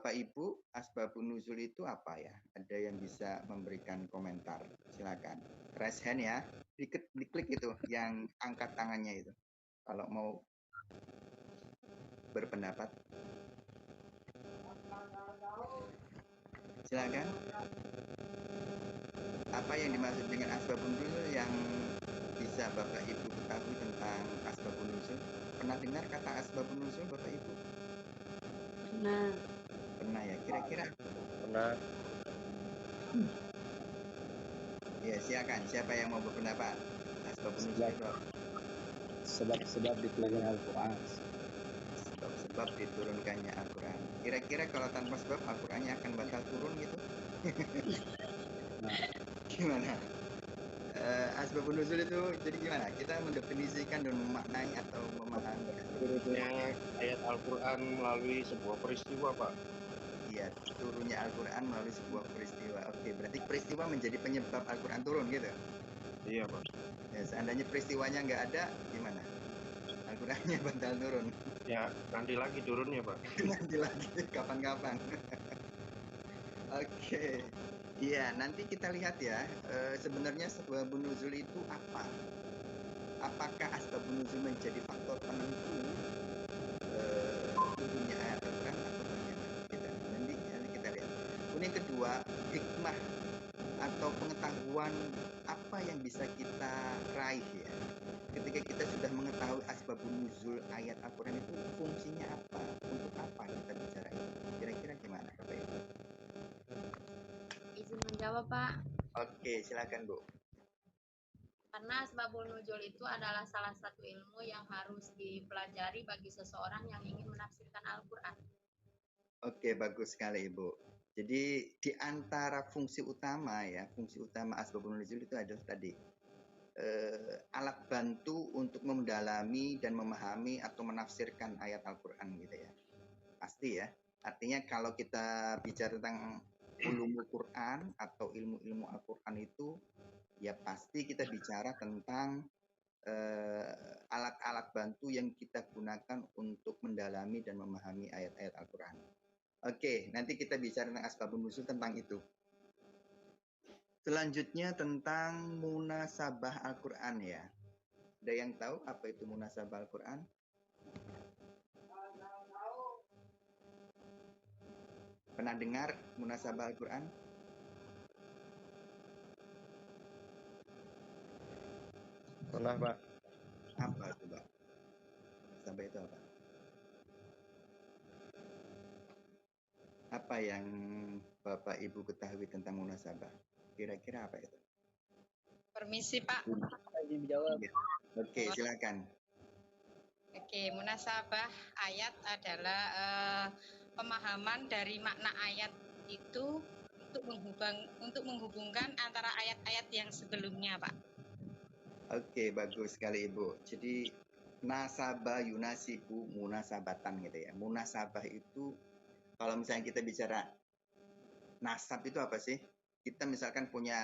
Bapak Ibu, asbabun nuzul itu apa ya? Ada yang bisa memberikan komentar? Silakan. Raise hand ya. Diklik itu yang angkat tangannya itu. Kalau mau berpendapat. Silakan. Apa yang dimaksud dengan asbabun nuzul yang bisa Bapak Ibu ketahui tentang asbabun nuzul? Pernah dengar kata asbabun nuzul Bapak Ibu? Nah, Pernah ya? Kira-kira? Pernah. Ya, silakan. Siapa yang mau berpendapat? Asbabun nuzul itu apa? Sebab-sebab diturunkan Al-Quran. Sebab diturunkannya Al-Quran. Kira-kira kalau tanpa sebab Al-Qurannya akan batal turun gitu? Nah, Gimana? Asbabun nuzul itu jadi gimana? Kita mendefinisikan dan memaknai atau memahami Turunnya ayat Al-Quran melalui sebuah peristiwa, Pak. Iya, turunnya Al-Quran melalui sebuah peristiwa. Oke, berarti peristiwa menjadi penyebab Al-Quran turun gitu? Iya, Pak. Ya, seandainya peristiwanya nggak ada, gimana? Al-Qurannya batal turun. Ya, nanti lagi turunnya, Pak. Nanti lagi, kapan-kapan. Oke. Iya, nanti kita lihat ya, sebenarnya asbabun nuzul itu apa? Apakah asbabun nuzul menjadi faktor penentu turunnya ayat Al-Quran atau bagaimana? Nanti kita lihat. Kemudian kedua, hikmah atau pengetahuan apa yang bisa kita raih ya. Ketika kita sudah mengetahui asbabun nuzul ayat Al-Quran itu fungsinya apa? Untuk apa kita bicara itu? Kira-kira gimana Bapak Ibu? izin menjawab, Pak. Oke, silakan Bu. Karena asbabun nuzul itu adalah salah satu ilmu yang harus dipelajari bagi seseorang yang ingin menafsirkan Al-Quran. Oke, bagus sekali Ibu. Jadi di antara fungsi utama ya, fungsi utama asbabun nuzul itu adalah tadi alat bantu untuk mendalami dan memahami atau menafsirkan ayat Al-Quran gitu ya. Pasti ya. Artinya kalau kita bicara tentang ulumul Quran atau ilmu-ilmu Al-Quran itu, ya pasti kita bicara tentang alat-alat bantu yang kita gunakan untuk mendalami dan memahami ayat-ayat Al-Quran. Oke, nanti kita bicara tentang asbabun nuzul tentang itu. Selanjutnya tentang munasabah Al-Quran ya. Ada yang tahu apa itu munasabah Al-Quran? Pernah dengar munasabah Al-Quran? Pernah, Pak. Apa itu, Pak? Sampai itu apa? Apa yang Bapak Ibu ketahui tentang munasabah? Kira-kira apa itu? Permisi, Pak. dijawab. Oke, silakan. Oke, munasabah ayat adalah pemahaman dari makna ayat itu untuk menghubungkan antara ayat-ayat yang sebelumnya, Pak. Oke, bagus sekali Ibu. Jadi nasabah yunasibu munasabatan gitu ya. Munasabah itu kalau misalnya kita bicara nasab itu apa sih? Kita misalkan punya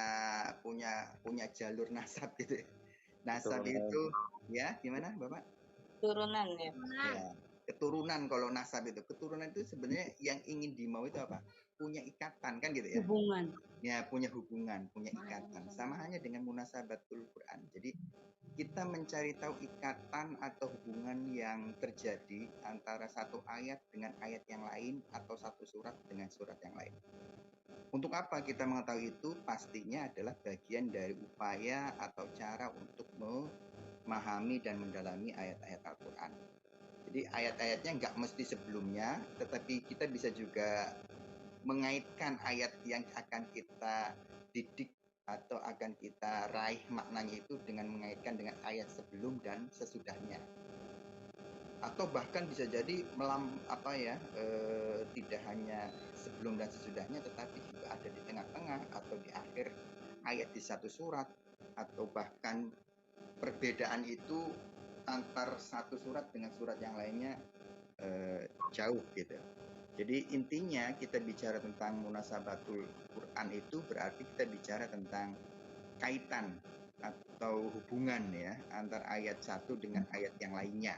jalur nasab gitu ya. Nasab Keturunan. itu ya gimana Bapak? Turunan ya. Ya, keturunan kalau nasab itu. Keturunan itu sebenarnya yang ingin dimau itu apa? Punya ikatan kan gitu ya. Hubungan. Ya, punya hubungan, punya ikatan. Sama hanya dengan munasabatul Quran. Jadi kita mencari tahu ikatan atau hubungan yang terjadi antara satu ayat dengan ayat yang lain atau satu surat dengan surat yang lain. Untuk apa kita mengetahui itu? Pastinya adalah bagian dari upaya atau cara untuk memahami dan mendalami ayat-ayat Al-Quran. Jadi ayat-ayatnya nggak mesti sebelumnya, tetapi kita bisa juga mengaitkan ayat yang akan kita didik atau akan kita raih maknanya itu dengan mengaitkan dengan ayat sebelum dan sesudahnya. Atau bahkan bisa jadi tidak hanya sebelum dan sesudahnya, tetapi juga ada di tengah-tengah atau di akhir ayat di satu surat, atau bahkan perbedaan itu antar satu surat dengan surat yang lainnya jauh gitu. Jadi intinya kita bicara tentang munasabatul Quran itu berarti kita bicara tentang kaitan atau hubungan ya antar ayat satu dengan ayat yang lainnya.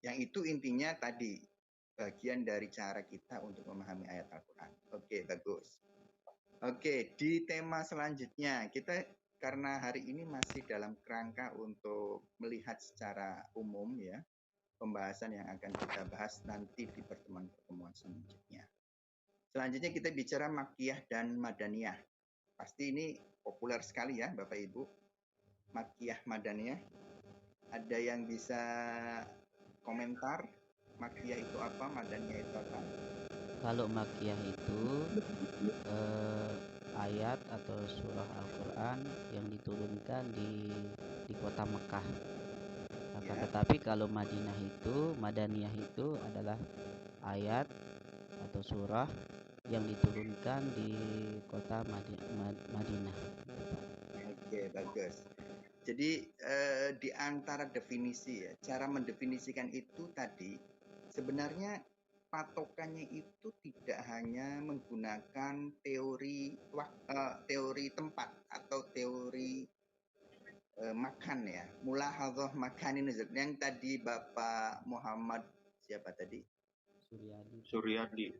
Yang itu intinya tadi bagian dari cara kita untuk memahami ayat Al-Quran. Oke, bagus. Oke, di tema selanjutnya kita karena hari ini masih dalam kerangka untuk melihat secara umum ya pembahasan yang akan kita bahas nanti di pertemuan-pertemuan selanjutnya. Selanjutnya kita bicara Makkiyah dan Madaniyah. Pasti ini populer sekali ya Bapak Ibu. Makkiyah Madaniyah. Ada yang bisa komentar? Makkiyah itu apa? Madaniyah itu apa? Kalau Makkiyah itu ayat atau surah Al-Quran yang diturunkan di kota Mekah. Akan Ya. tetapi kalau Madaniyah itu adalah ayat atau surah yang diturunkan di kota Madinah. Oke, bagus. Jadi di antara definisi ya, cara mendefinisikan itu tadi sebenarnya patokannya itu tidak hanya menggunakan teori tempat atau teori makan ya. Mulahadhah makanin nuzul. Yang tadi Bapak Muhammad siapa tadi? Suryadi.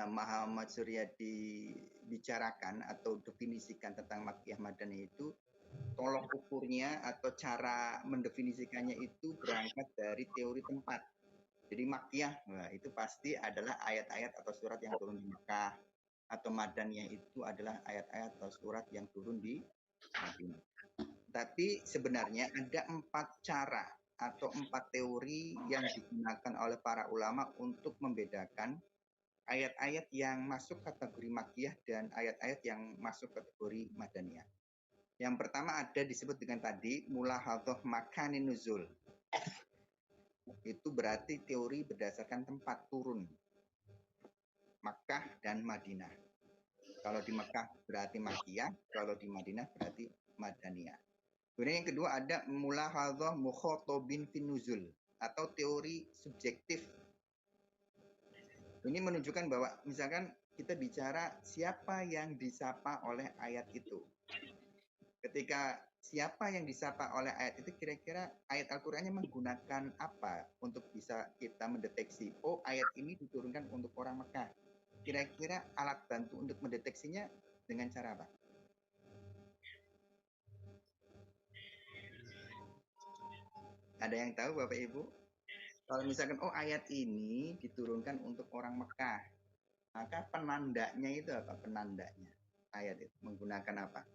Muhammad Suryadi bicarakan atau definisikan tentang Makkiyah Madaniyah itu tolok ukurnya atau cara mendefinisikannya itu berangkat dari teori tempat. Jadi Makkiyah, nah, itu pasti adalah ayat-ayat atau surat yang turun di Mekah, atau Madaniyah itu adalah ayat-ayat atau surat yang turun di Madinah. Tapi sebenarnya ada 4 cara atau 4 teori yang digunakan oleh para ulama untuk membedakan ayat-ayat yang masuk kategori Makkiyah dan ayat-ayat yang masuk kategori Madaniyah. Yang pertama ada disebut dengan tadi mulahadhah makanin nuzul. Itu berarti teori berdasarkan tempat turun. Makkah dan Madinah. Kalau di Makkah berarti Makkiyah, kalau di Madinah berarti Madaniyah. Kemudian yang kedua ada mulahadhah mukhatabin fin nuzul atau teori subjektif. Ini menunjukkan bahwa misalkan kita bicara siapa yang disapa oleh ayat itu. Ketika siapa yang disapa oleh ayat itu, kira-kira ayat Al-Qur'annya menggunakan apa untuk bisa kita mendeteksi, oh ayat ini diturunkan untuk orang Mekah. Kira-kira alat bantu untuk mendeteksinya dengan cara apa? Ada yang tahu Bapak Ibu? Kalau misalkan oh ayat ini diturunkan untuk orang Mekah, maka penandanya itu apa? Penandanya ayat itu menggunakan apa?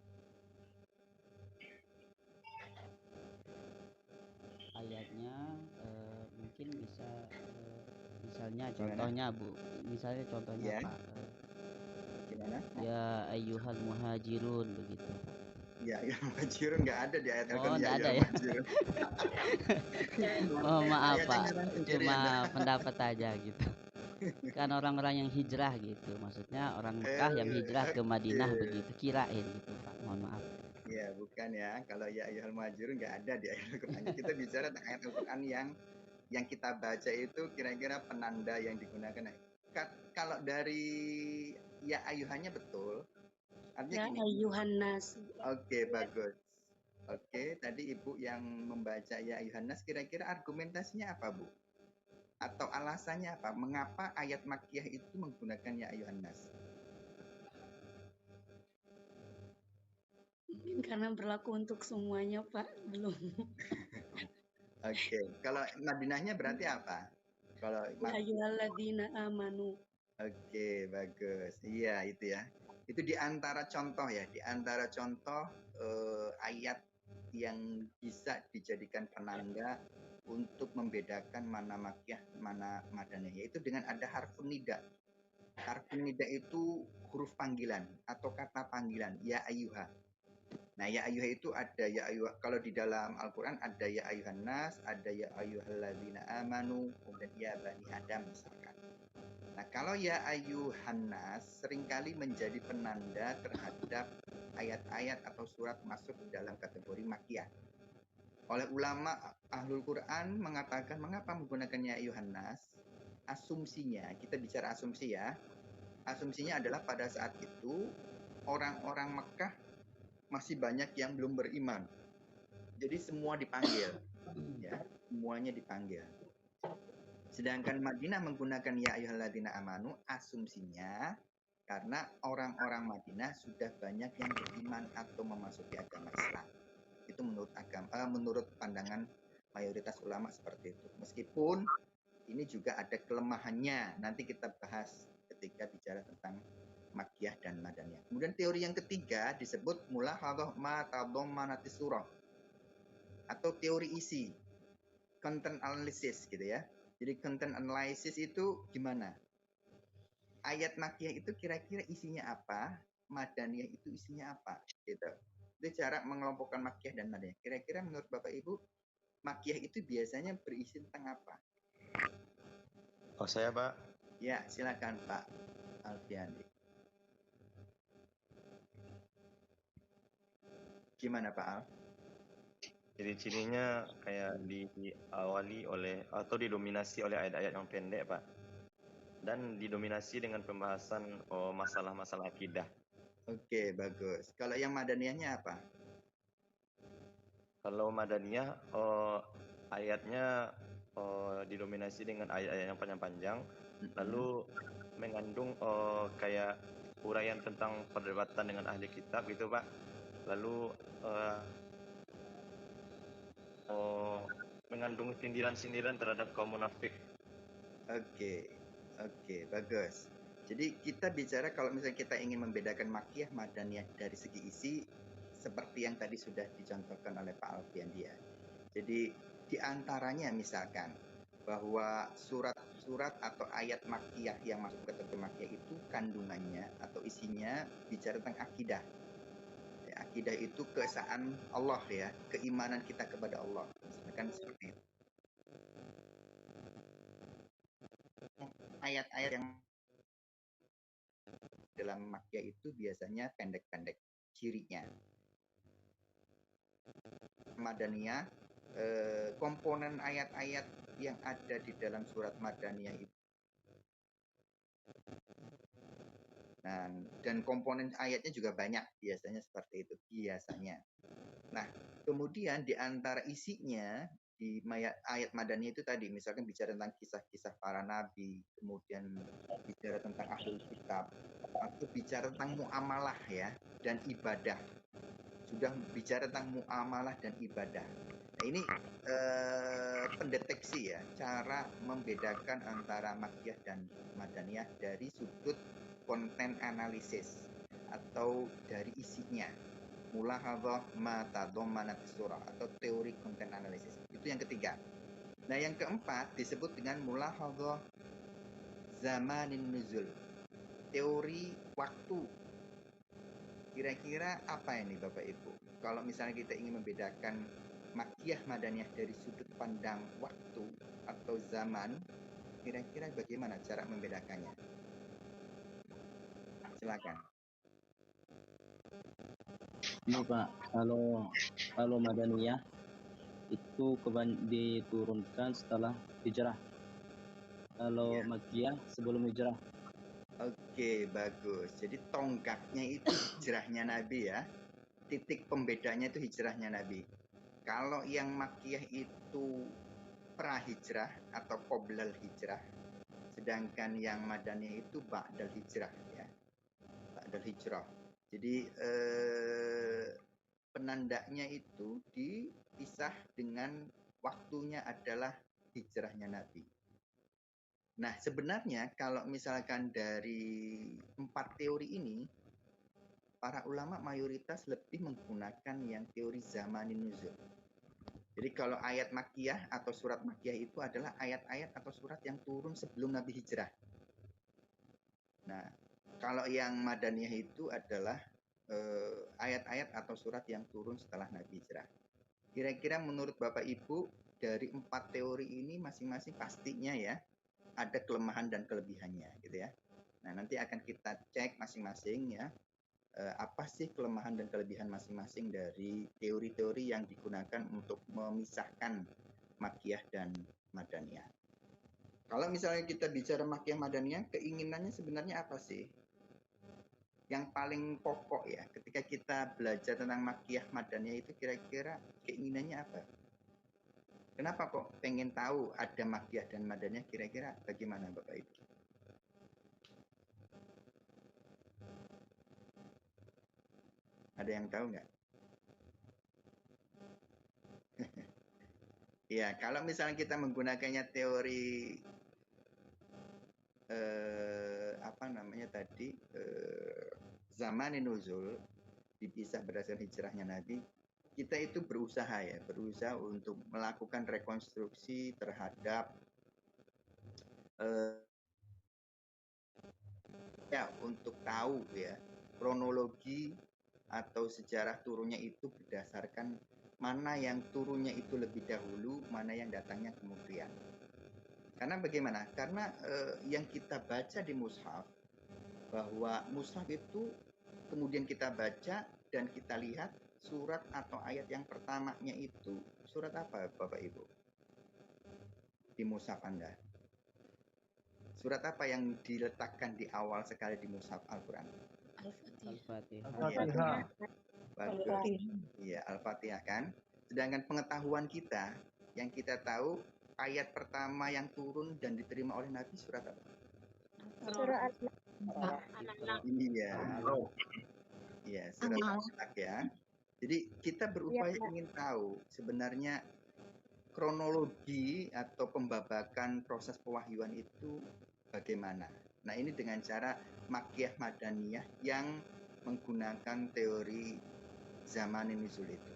Ayatnya mungkin bisa misalnya contohnya Ya. Pak? Gimana? Ya ayyuhal muhajirun begitu. Ya muhajirun nggak ada di ayat Al-Quran. Nggak ada ya. Oh maaf Pak, cuma pendapat aja gitu. Kan orang-orang yang hijrah gitu, maksudnya orang Mekah yang hijrah ke Madinah begitu, kirain gitu Pak, mohon maaf. Ya bukan ya, kalau ya ayyuhal muhajirun nggak ada di ayat Al-Quran. Kita bicara tentang ayat Al-Quran yang kita baca itu kira-kira penanda yang digunakan. Kalau dari ya ayyuhannya betul, artinya ya ayyuhan nas. Oke, bagus. Oke, tadi Ibu yang membaca ya ayyuhan nas, kira-kira argumentasinya apa Bu? Atau alasannya apa? Mengapa ayat Makkiyah itu menggunakan ya ayyuhan nas? Mungkin karena berlaku untuk semuanya Pak, belum. Oke, kalau Madinahnya berarti apa? Kalau Ya ayyuhalladzina amanu. Oke, bagus. Iya, itu ya. Itu di antara contoh ya, di antara contoh ayat yang bisa dijadikan penanda untuk membedakan mana Makkiyah, mana Madaniyah, yaitu dengan ada harfun nida. Harfun nida itu huruf panggilan atau kata panggilan, ya ayyuha. Nah, ya ayyuha itu ada ya ayyuha. Kalau di dalam Al-Quran ada ya ayyuhan nas, ada ya ayyuhalladzina amanu, kemudian ya bani Adam misalkan. Nah, kalau ya ayyuhan nas seringkali menjadi penanda terhadap ayat-ayat atau surat masuk dalam kategori Makkiyah. Oleh ulama Ahlul Quran mengatakan mengapa menggunakan ya ayyuhan nas? Asumsinya, kita bicara asumsi ya. Asumsinya adalah pada saat itu orang-orang Mekah masih banyak yang belum beriman. Jadi semua dipanggil. Ya, semuanya dipanggil. Sedangkan Madinah menggunakan ya ayyuhalladzina amanu, asumsinya karena orang-orang Madinah sudah banyak yang beriman atau memasuki agama Islam. Itu menurut pandangan mayoritas ulama seperti itu. Meskipun ini juga ada kelemahannya. Nanti kita bahas ketika bicara tentang Makkiyah dan Madaniyah. Kemudian teori yang ketiga disebut mulahadhah ma tadammanati surah atau teori isi, content analysis gitu ya. Jadi content analysis itu gimana? Ayat Makkiyah itu kira-kira isinya apa? Madaniyah itu isinya apa? Gitu. Itu cara mengelompokkan Makkiyah dan Madaniyah. Kira-kira menurut Bapak Ibu, Makkiyah itu biasanya berisi tentang apa? Oh, saya Pak. Ya, silakan Pak Alfiandi. Gimana Pak Al? Ciri-cirinya kayak diawali oleh atau didominasi oleh ayat-ayat yang pendek, Pak. Dan didominasi dengan pembahasan masalah-masalah akidah. Oke, bagus. Kalau yang Madaniyahnya apa? Kalau Madaniyah ayatnya didominasi dengan ayat-ayat yang panjang-panjang, lalu mengandung kayak uraian tentang perdebatan dengan ahli kitab gitu, Pak. Lalu mengandung sindiran-sindiran terhadap kaum munafik. Oke, bagus. Jadi kita bicara kalau misalnya kita ingin membedakan Makkiyah Madaniyah dari segi isi, seperti yang tadi sudah dicontohkan oleh Pak Alfiandi ya. Jadi di antaranya misalkan bahwa surat-surat atau ayat Makkiyah yang masuk ke kategori Makkiyah itu kandungannya atau isinya bicara tentang akidah. Ya, akidah itu keesaan Allah ya, keimanan kita kepada Allah. Misalkan seperti itu. Ayat-ayat yang dalam Makkiyah itu biasanya pendek-pendek cirinya. Madaniyah, komponen ayat-ayat yang ada di dalam surat Madaniyah itu. Dan komponen ayatnya juga banyak, biasanya seperti itu, biasanya. Nah, kemudian di antara isinya, di ayat Madaniyah itu tadi, misalkan bicara tentang kisah-kisah para nabi, kemudian bicara tentang ahlul kitab, atau bicara tentang muamalah ya, dan ibadah. Sudah bicara tentang muamalah dan ibadah. Nah, ini pendeteksi ya, cara membedakan antara Makkiyah dan Madaniyah dari sudut konten analisis atau dari isinya. Mulahadhah ma tadammanat surah atau teori konten analisis. Itu yang ketiga. Nah, yang keempat disebut dengan mulahadhah zamanin nuzul. Teori waktu. Kira-kira apa ini Bapak Ibu? Kalau misalnya kita ingin membedakan Makkiyah Madaniyah dari sudut pandang waktu atau zaman, kira-kira bagaimana cara membedakannya? Silakan. Ini Pak, kalau Madaniyah itu diturunkan setelah hijrah. Kalau Makkiyah sebelum hijrah. Oke, bagus. Jadi tonggaknya itu hijrahnya Nabi ya. Titik pembedanya itu hijrahnya Nabi. Kalau yang Makkiyah itu pra-hijrah atau qoblal hijrah. Sedangkan yang Madaniyah itu ba'dal hijrah ya. Ba'dal hijrah. Jadi penandanya itu dipisah dengan waktunya adalah hijrahnya Nabi. Nah, sebenarnya kalau misalkan dari 4 teori ini, para ulama mayoritas lebih menggunakan yang teori zamanin nuzul. Jadi kalau ayat Makkiyah atau surat Makkiyah itu adalah ayat-ayat atau surat yang turun sebelum Nabi hijrah. Nah, kalau yang Madaniyah itu adalah ayat-ayat atau surat yang turun setelah Nabi hijrah. Kira-kira menurut Bapak Ibu, dari 4 teori ini masing-masing pastinya ya, ada kelemahan dan kelebihannya gitu ya. Nah, nanti akan kita cek masing-masing ya, apa sih kelemahan dan kelebihan masing-masing dari teori-teori yang digunakan untuk memisahkan Makkiyah dan Madaniyah. Kalau misalnya kita bicara Makkiyah Madaniyah, keinginannya sebenarnya apa sih? Yang paling pokok ya, ketika kita belajar tentang Makkiyah Madaniyah itu kira-kira keinginannya apa? Kenapa kok pengen tahu ada Makkiyah dan Madaniyah? Kira-kira bagaimana Bapak Ibu? Ada yang tahu nggak? Ya, kalau misalnya kita menggunakannya teori apa namanya tadi, zaman nuzul, dipisah berdasarkan hijrahnya Nabi, kita itu berusaha untuk melakukan rekonstruksi terhadap untuk tahu ya kronologi atau sejarah turunnya itu berdasarkan mana yang turunnya itu lebih dahulu, mana yang datangnya kemudian. Karena bagaimana? Karena yang kita baca di mushaf, bahwa mushaf itu kemudian kita baca dan kita lihat surat atau ayat yang pertamanya itu surat apa Bapak Ibu? Di mushaf Anda. Surat apa yang diletakkan di awal sekali di mushaf Al-Quran? Al-Fatihah. Bagus. Iya, Al-Fatihah kan. Sedangkan pengetahuan kita, yang kita tahu ayat pertama yang turun dan diterima oleh Nabi surat apa? Surah Iya. Iya, surat Al-Alaq ya. Jadi kita berupaya ingin tahu sebenarnya kronologi atau pembabakan proses pewahyuan itu bagaimana. Nah, ini dengan cara Makkiyah Madaniyah yang menggunakan teori zaman nuzul itu.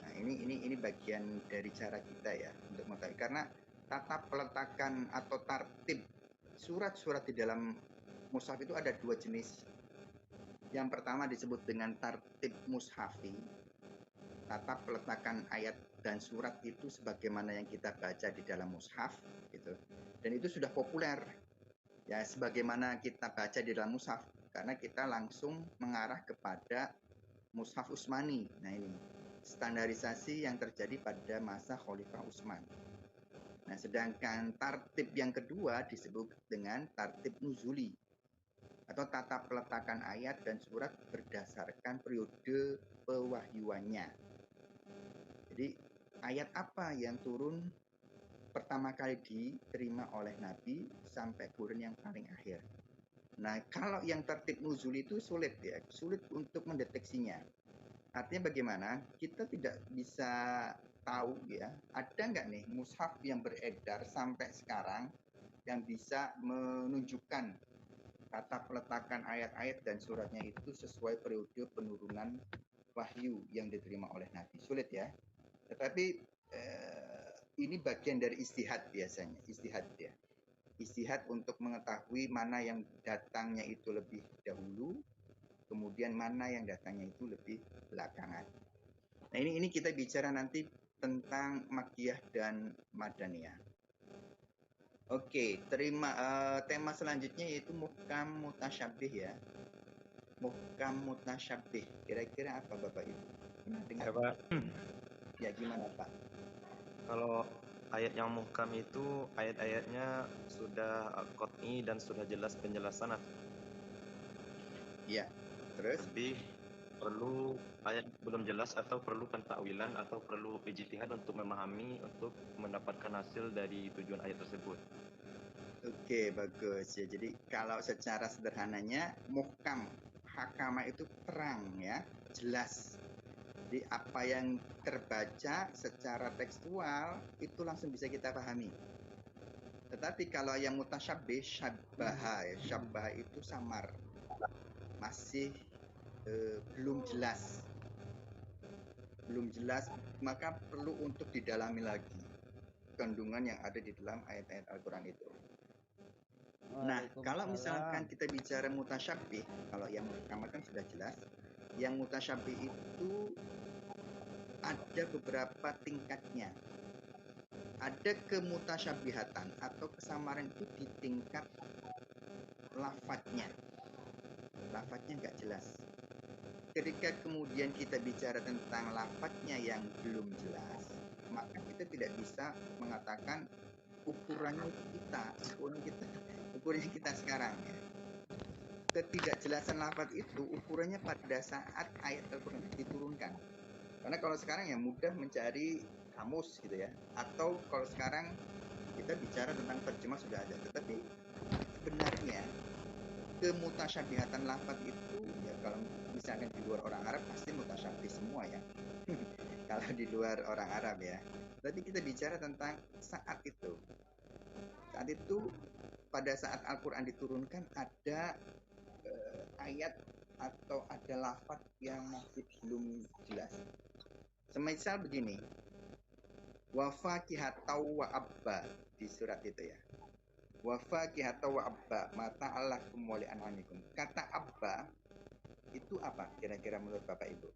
Nah, ini bagian dari cara kita ya untuk mengetahui, karena tata peletakan atau tartib surat-surat di dalam mushaf itu ada dua jenis. Yang pertama disebut dengan tartib mushafi, tata peletakan ayat dan surat itu sebagaimana yang kita baca di dalam mushaf gitu. Dan itu sudah populer ya, sebagaimana kita baca di dalam mushaf, karena kita langsung mengarah kepada mushaf Utsmani. Nah, ini standarisasi yang terjadi pada masa Khalifah Utsman. Nah, sedangkan tartib yang kedua disebut dengan tartib nuzuli atau tata peletakan ayat dan surat berdasarkan periode pewahyuannya. Jadi ayat apa yang turun pertama kali diterima oleh Nabi sampai turun yang paling akhir. Nah, kalau yang tertib nuzul itu sulit untuk mendeteksinya. Artinya bagaimana? Kita tidak bisa tahu ya, ada nggak nih mushaf yang beredar sampai sekarang yang bisa menunjukkan tata peletakan ayat-ayat dan suratnya itu sesuai periode penurunan wahyu yang diterima oleh Nabi. Sulit ya. Tetapi ini bagian dari istihad biasanya, istihad untuk mengetahui mana yang datangnya itu lebih dahulu, kemudian mana yang datangnya itu lebih belakangan. Nah, ini kita bicara nanti tentang Makkiyah dan Madaniyah. Oke, tema selanjutnya yaitu muhkam mutasyabih ya. Muhkam mutasyabih. Kira-kira apa Bapak Ibu? Pernah dengar? Ya, Pak. Ya, gimana Pak? Kalau ayat yang muhkam itu ayat-ayatnya sudah qat'i dan sudah jelas penjelasan. Ya, terus? Lebih perlu ayat belum jelas atau perlu pentakwilan atau perlu ijtihad untuk memahami, untuk mendapatkan hasil dari tujuan ayat tersebut. Oke, bagus ya. Jadi kalau secara sederhananya muhkam, hakama itu terang ya, jelas. Jadi apa yang terbaca secara tekstual itu langsung bisa kita pahami. Tetapi kalau yang mutasyabih, syabbaha itu samar, masih belum jelas, maka perlu untuk didalami lagi kandungan yang ada di dalam ayat-ayat Al-Quran itu. Nah, kalau misalkan kita bicara mutasyabih, kalau yang muhkam kan sudah jelas, yang mutasyabih itu ada beberapa tingkatnya. Ada kemutasyabihatan atau kesamaran itu di tingkat lafadznya. Lafadznya nggak jelas. Ketika kemudian kita bicara tentang lafadznya yang belum jelas, maka kita tidak bisa mengatakan ukurannya kita sekarang ya. Ketidakjelasan lafadz itu ukurannya pada saat ayat Al-Quran diturunkan. Karena kalau sekarang ya mudah mencari kamus gitu ya. Atau kalau sekarang kita bicara tentang terjemah sudah ada, tetapi sebenarnya kemutasyabihatan lafaz itu ya kalau misalkan di luar orang Arab pasti mutasyabih semua ya. Kalau di luar orang Arab ya. Tapi kita bicara tentang saat itu. Saat itu pada saat Al-Quran diturunkan ada ayat atau ada lafaz yang masih belum jelas. Semisal begini, wa fakihatau wa abba di surat itu ya. Wa fakihatau wa abba mata Allakum wa li an'amikum. Kata abba itu apa kira-kira menurut Bapak Ibu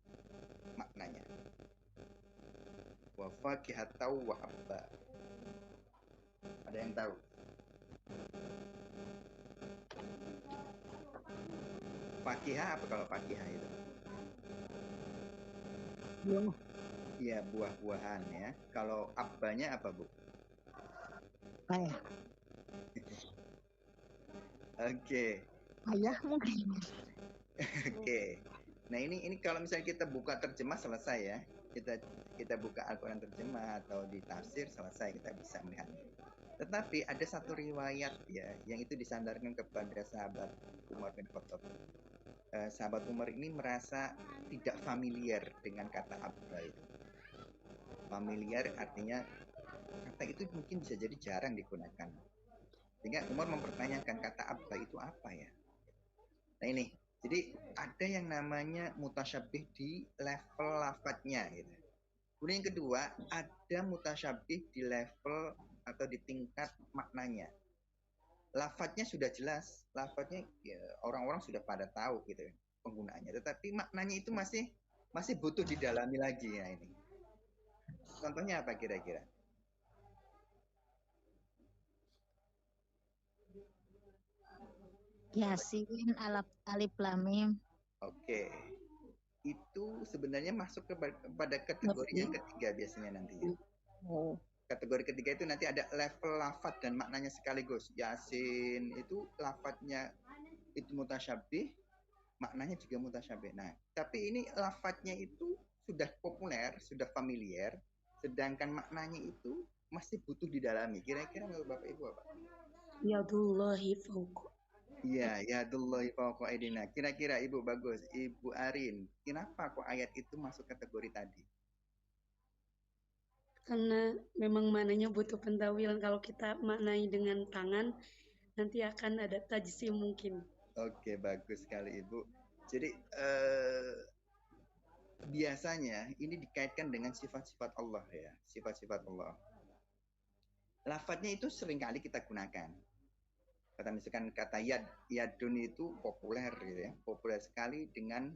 maknanya? Wa fakihatau wa abba. Ada yang tahu? Fakihah apa kalau fakihah itu? Buah. Iya, buah-buahan ya. Kalau abbanya apa, Bu? Ayah. Oke. Ayah mungkin. Oke. Nah, ini kalau misalnya kita buka terjemah selesai ya. Kita buka Al-Qur'an terjemah atau di tafsir selesai kita bisa melihat. Tetapi ada satu riwayat ya yang itu disandarkan kepada sahabat Umar bin Khattab. Sahabat Umar ini merasa tidak familiar dengan kata abba itu. Familiar artinya kata itu mungkin bisa jadi jarang digunakan. Sehingga Umar mempertanyakan kata abba itu apa ya. Nah ini, jadi ada yang namanya mutasyabih di level lafadznya gitu. Kemudian yang kedua, ada mutasyabih di level atau di tingkat maknanya. Lafadznya sudah jelas, lafadznya ya, orang-orang sudah pada tahu gitu penggunaannya, tetapi maknanya itu masih butuh didalami lagi ya ini. Contohnya apa kira-kira? Yasin, alif lam mim. Oke. Itu sebenarnya masuk kepada kategori yang ketiga biasanya nantinya. Oh. Kategori ketiga itu nanti ada level lafadz dan maknanya sekaligus. Yasin itu lafadznya itu mutasyabih, maknanya juga mutasyabih. Nah, tapi ini lafadznya itu sudah populer, sudah familiar, sedangkan maknanya itu masih butuh didalami. Kira-kira menurut Bapak Ibu apa? Yadullahi fauqa. Iya, yadullahi fauqa aydina. Kira-kira Ibu bagus, Ibu Arin, kenapa kok ayat itu masuk kategori tadi? Karena memang maknanya butuh pentawilan. Kalau kita maknai dengan tangan, nanti akan ada tajsim mungkin. Oke, bagus sekali Ibu. Jadi biasanya ini dikaitkan dengan sifat-sifat Allah ya, sifat-sifat Allah. Lafadznya itu seringkali kita gunakan. Kata misalkan kata yadun itu populer gitu ya, populer sekali dengan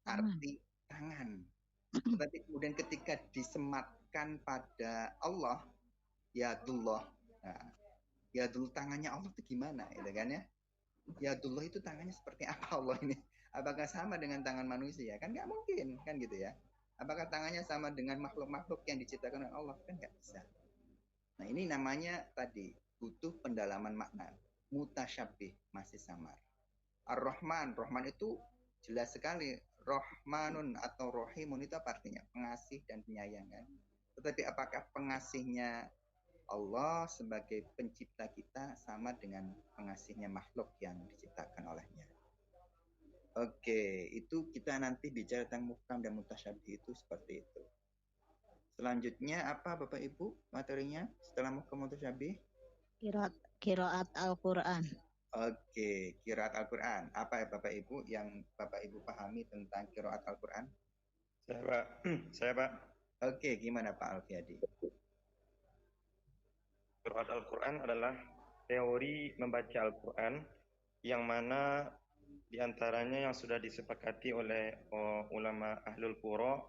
arti tangan. Tetapi kemudian ketika disematkan pada Allah, yadullah. Nah, yadul tangannya Allah itu gimana gitu kan ya? Yadullah itu tangannya seperti apa Allah ini? Apakah sama dengan tangan manusia? Kan nggak mungkin kan gitu ya. Apakah tangannya sama dengan makhluk-makhluk yang diciptakan oleh Allah? Kan nggak bisa. Nah ini namanya tadi butuh pendalaman makna. Mutasyabih, masih samar. Ar-Rahman, Rahman itu jelas sekali. Rahmanun atau Rohimun itu apa artinya? Pengasih dan penyayang kan. Tetapi apakah pengasihnya Allah sebagai pencipta kita sama dengan pengasihnya makhluk yang diciptakan olehnya? Oke, itu kita nanti bicara tentang muhkam dan mutasyabih itu seperti itu. Selanjutnya apa Bapak Ibu materinya setelah muhkam mutasyabih? Qiraat Al-Quran. Oke, qiraat Al-Quran. Apa ya Bapak Ibu yang Bapak Ibu pahami tentang qiraat Al-Quran? Saya Pak. Oke, gimana Pak Alfiadi? Qiraat Al-Quran adalah teori membaca Al-Quran yang mana diantaranya yang sudah disepakati oleh ulama Ahlul Qura,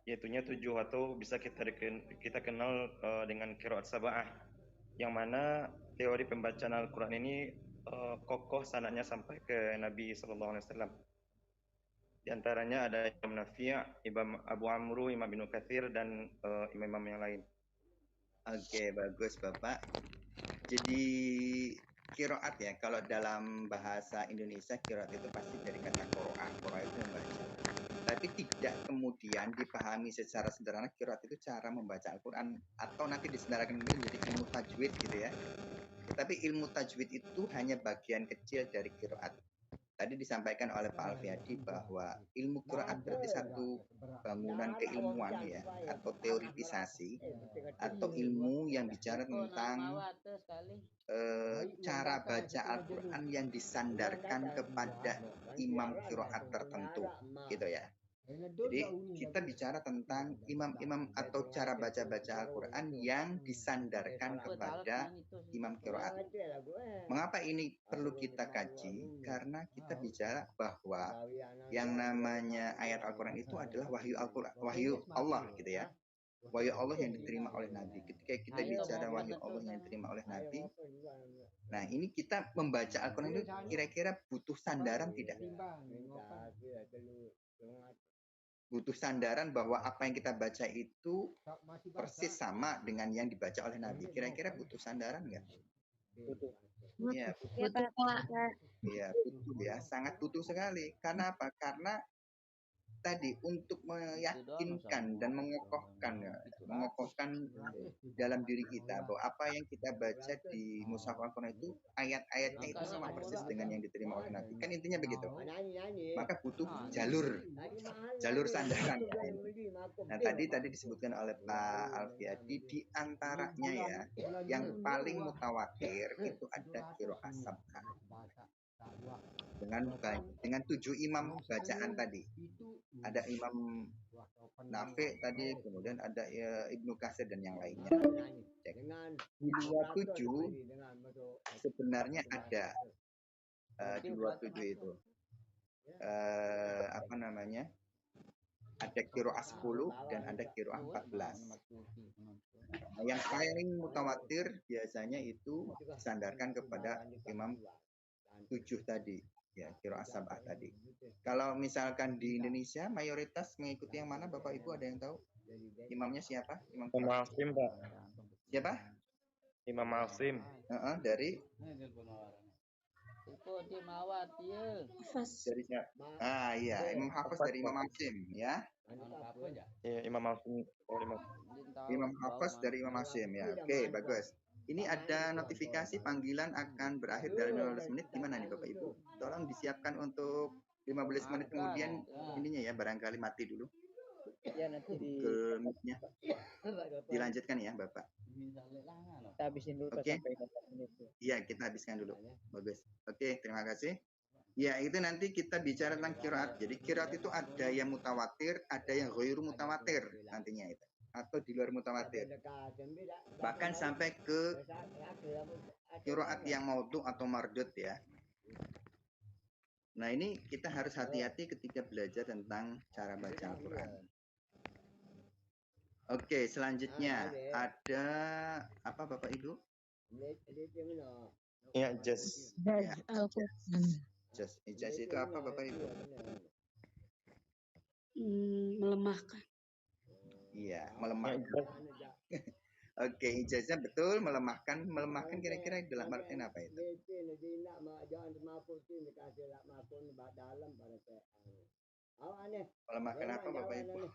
yaitunya 7 atau bisa kita kenal dengan qiraat sab'ah, yang mana teori pembacaan Al-Quran ini kokoh sanadnya sampai ke Nabi SAW. Di antaranya ada Imam Nafi', Imam Abu Amru, Imam Ibnu Katsir, dan imam-imam yang lain. Oke, bagus Bapak. Jadi qiraat ya, kalau dalam bahasa Indonesia qiraat itu pasti dari kata qiraat. Qiraat itu membaca. tapi tidak kemudian dipahami secara sederhana qiraat itu cara membaca Al-Quran, atau nanti disederhanakan menjadi ilmu tajwid gitu ya. Tetapi ilmu tajwid itu hanya bagian kecil dari qiraat. Tadi disampaikan oleh Pak Alfiadi bahwa ilmu qiraat berarti satu bangunan keilmuan ya, atau teoritisasi, atau ilmu yang bicara tentang cara baca Al-Quran yang disandarkan kepada imam qiraat tertentu gitu ya. Jadi kita bicara tentang imam-imam atau cara baca-baca Al-Quran yang disandarkan kepada imam qiraat. Mengapa ini perlu kita kaji? Karena kita bicara bahwa yang namanya ayat Al-Quran itu adalah wahyu Al-Quran, wahyu Allah gitu ya. Wahyu Allah yang diterima oleh Nabi. Ketika kita bicara wahyu Allah yang diterima oleh Nabi, nah ini kita membaca Al-Quran itu kira-kira butuh sandaran tidak? Butuh sandaran bahwa apa yang kita baca itu persis sama dengan yang dibaca oleh Nabi. Kira-kira butuh sandaran nggak? Butuh. Iya, Butuh, Pak. iya, butuh ya, sangat butuh sekali. Karena apa? Karena tadi untuk meyakinkan dan mengokohkan dalam diri kita bahwa apa yang kita baca di mushaf Al-Quran itu ayat-ayatnya itu sama persis dengan yang diterima oleh Nabi. Kan intinya begitu. Maka butuh jalur sandaran. Nah, tadi disebutkan oleh Pak Alfiadi, di antaranya ya, yang paling mutawatir itu ada qiraat sab'ah. Dengan 7 imam bacaan tadi. Ada Imam Nafi tadi, kemudian ada Ibnu Katsir dan yang lainnya. Di 27 sebenarnya ada di 27 itu apa namanya? Ada qiraat 10 dan ada qiraat 14. Nah, yang paling mutawatir biasanya itu disandarkan kepada Imam 7 tadi. Ya, qiraat sab'ah tadi. Kalau misalkan di Indonesia mayoritas mengikuti yang mana, Bapak Ibu ada yang tahu? Imamnya siapa? Imam Asim, Pak. Siapa? Imam Asim. Dari Hafiz. dari siapa? Ah iya, Imam Hafiz dari Imam Asim ya. Iya, Imam Asim. Imam Hafiz dari Imam Asim ya. Oke, bagus. Ini ada notifikasi panggilan akan berakhir dalam 15 menit. Gimana nih Bapak Ibu? Tolong disiapkan untuk 15 menit kemudian ininya ya, barangkali mati dulu. Ya nanti ke mic-nya. Dilanjutkan ya Bapak. kita habisin dulu Oke. sampai 4 menit. Iya, kita habiskan dulu. Bagus. Oke, terima kasih. Ya, itu nanti kita bicara tentang qiraat. Jadi qiraat itu ada yang mutawatir, ada yang ghairu mutawatir nantinya itu. Atau di luar mutawatir. Bahkan sampai ke qiraat yang maudhu atau mardud ya. Nah, ini kita harus hati-hati ketika belajar tentang cara baca Al-Quran. Oke, selanjutnya ada apa Bapak Ibu? Iya, Jaz. Ya, Al-Quran. Ijaz itu apa Bapak Ibu? Melemahkan. Iya, melemahkan. Oke, ijazah betul, melemahkan. Melemahkan kira-kira dalam artian apa itu? Melemahkan apa Bapak Ibu?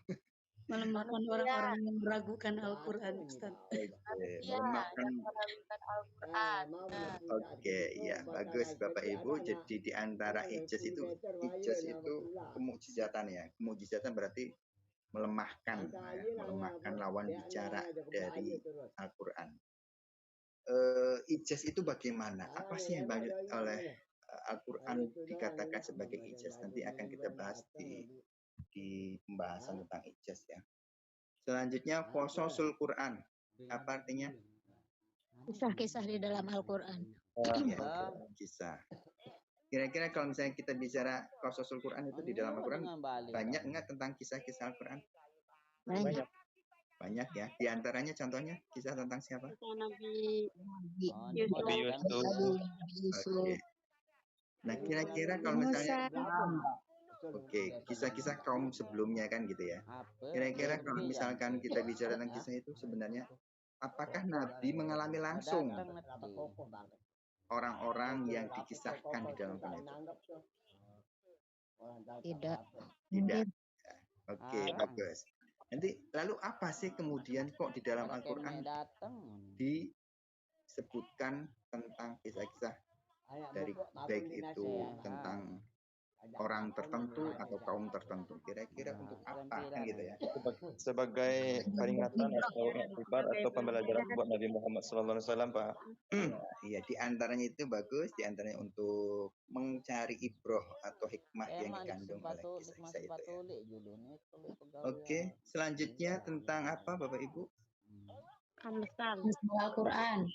Melemahkan orang-orang yang meragukan Al-Quran, Ustaz. Oke, Iya, melemahkan. yang meragukan Al-Quran. Oke, ya bagus Bapak Ibu. Jadi di antara ijaz itu kemukjizatan ya. Kemukjizatan berarti melemahkan, ya, melemahkan lawan bicara dari Al-Quran. Ijaz itu bagaimana? Apa sih yang banyak oleh Al-Quran dikatakan sebagai ijaz? Nanti akan kita bahas di pembahasan tentang ijaz ya. Selanjutnya qasasul Quran. Apa artinya? Kisah-kisah di dalam Al-Quran. Ya, kisah. Kira-kira kalau misalnya kita bicara qasasul Quran itu di dalam Al-Quran banyak enggak tentang kisah-kisah Al-Quran? Banyak. Banyak ya. Di antaranya contohnya kisah tentang siapa? Nabi Nabi Yusuf. Yusuf. Oke. Nah, kira-kira kalau misalnya kisah-kisah kaum sebelumnya kan gitu ya. Kira-kira kalau misalkan kita bicara tentang kisah itu sebenarnya apakah Nabi mengalami langsung orang-orang yang dikisahkan di dalam Quran itu? Tidak. Tidak. Oke, Alah, bagus. Nanti lalu apa sih kemudian kok di dalam ada Al-Quran kemek datang. disebutkan tentang kisah-kisah dari baik itu Ya, tentang orang tertentu atau kaum tertentu, kira-kira untuk apa kan gitu ya? Sebagai peringatan atau iktibar atau pembelajaran buat Nabi Muhammad SAW, Pak. Iya, di antaranya itu bagus, di antaranya untuk mencari ibroh atau hikmah yang dikandung oleh kisah-kisah itu ya. Oke, selanjutnya tentang apa Bapak Ibu? Amsal. Al-Quran.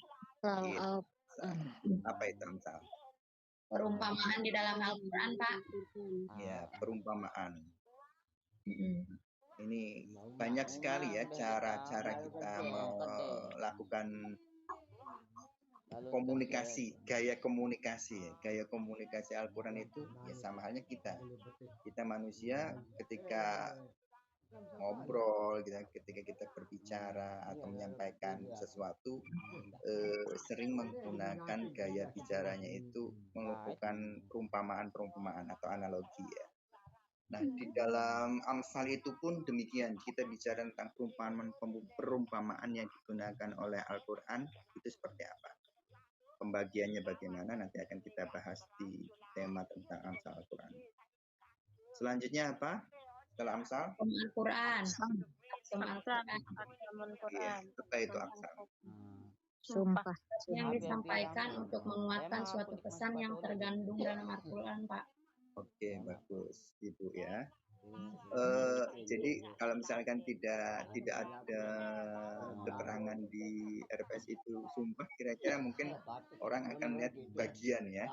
Iya. Apa itu Amsal? Perumpamaan di dalam Al-Quran, Pak. Ya, perumpamaan. Ini banyak sekali ya cara-cara kita melakukan komunikasi, gaya komunikasi Al-Quran itu ya sama halnya kita manusia ketika ngobrol gitu, ketika kita berbicara atau menyampaikan sesuatu sering menggunakan gaya bicaranya itu melakukan perumpamaan atau analogi ya. Nah, di dalam Amsal itu pun demikian, kita bicara tentang perumpamaan yang digunakan oleh Al-Quran itu seperti apa. Pembagiannya bagaimana nanti akan kita bahas di tema tentang Amsal Al-Quran. Selanjutnya apa? Setelah Amsal? Al-Quran. Iya, apa itu Amsal? Sumpah. Yang disampaikan untuk menguatkan suatu pesan yang tergandung dalam Al-Quran, Pak. Oke, bagus Ibu ya. Jadi kalau misalkan tidak ada keterangan di RPS itu sumpah, kira-kira mungkin orang akan lihat bagian ya.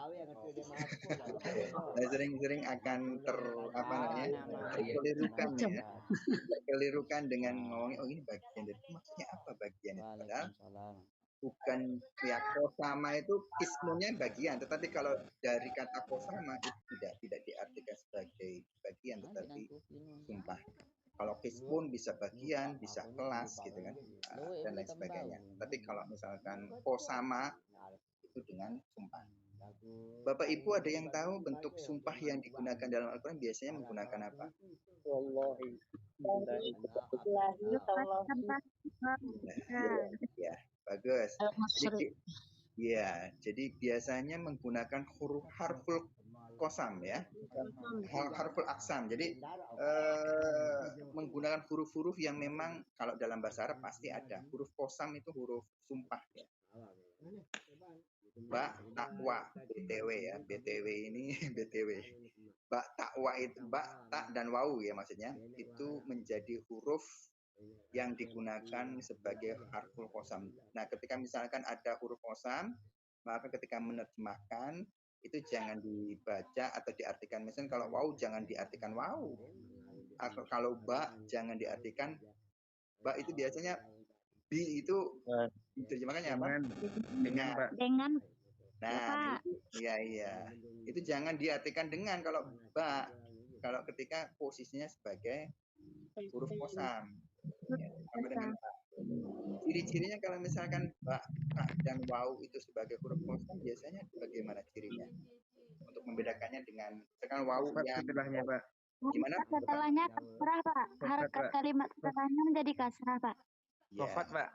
Nah, sering-sering akan terkelirukan ya. Terkelirukan dengan ngomongnya, oh ini bagian dari itu, maksudnya apa bagian itu? Padahal bukan ya, kosama itu ismunya bagian, tetapi kalau dari kata kosama itu tidak diartikan sebagai bagian, tetapi sumpah. Kalau kismun bisa bagian, bisa kelas gitu kan, dan lain sebagainya. Tapi kalau misalkan kosama itu dengan sumpah. Bapak Ibu ada yang tahu bentuk sumpah yang digunakan dalam Al-Quran biasanya menggunakan apa? Wallahi. Ya, bagus. Jadi biasanya menggunakan harful kosam ya, harful aksam. Jadi menggunakan huruf-huruf yang memang kalau dalam bahasa Arab pasti ada. Huruf kosam itu huruf sumpah ya. Ba, takwa, BTW ya, BTW ini BTW. Ba, takwa itu ba, tak dan wau ya maksudnya. Itu menjadi huruf yang digunakan sebagai harful kosam. Nah, ketika misalkan ada huruf kosam, maka ketika menerjemahkan itu jangan dibaca atau diartikan. Misalnya kalau wau jangan diartikan wau. Atau kalau ba jangan diartikan ba, itu biasanya bi itu diterjemahkannya apa? Dengan. Nah, iya. Itu jangan diartikan dengan kalau ba. Kalau ketika posisinya sebagai huruf kosam. Ya, ciri-cirinya kalau misalkan ba, ta, dan wau itu sebagai huruf kosam biasanya bagaimana cirinya untuk membedakannya dengan misalkan wau yang setelahnya Pak? Gimana? Setelahnya kasrah Pak, harakat kalimat setelahnya menjadi kasrah Pak. Wafat Pak.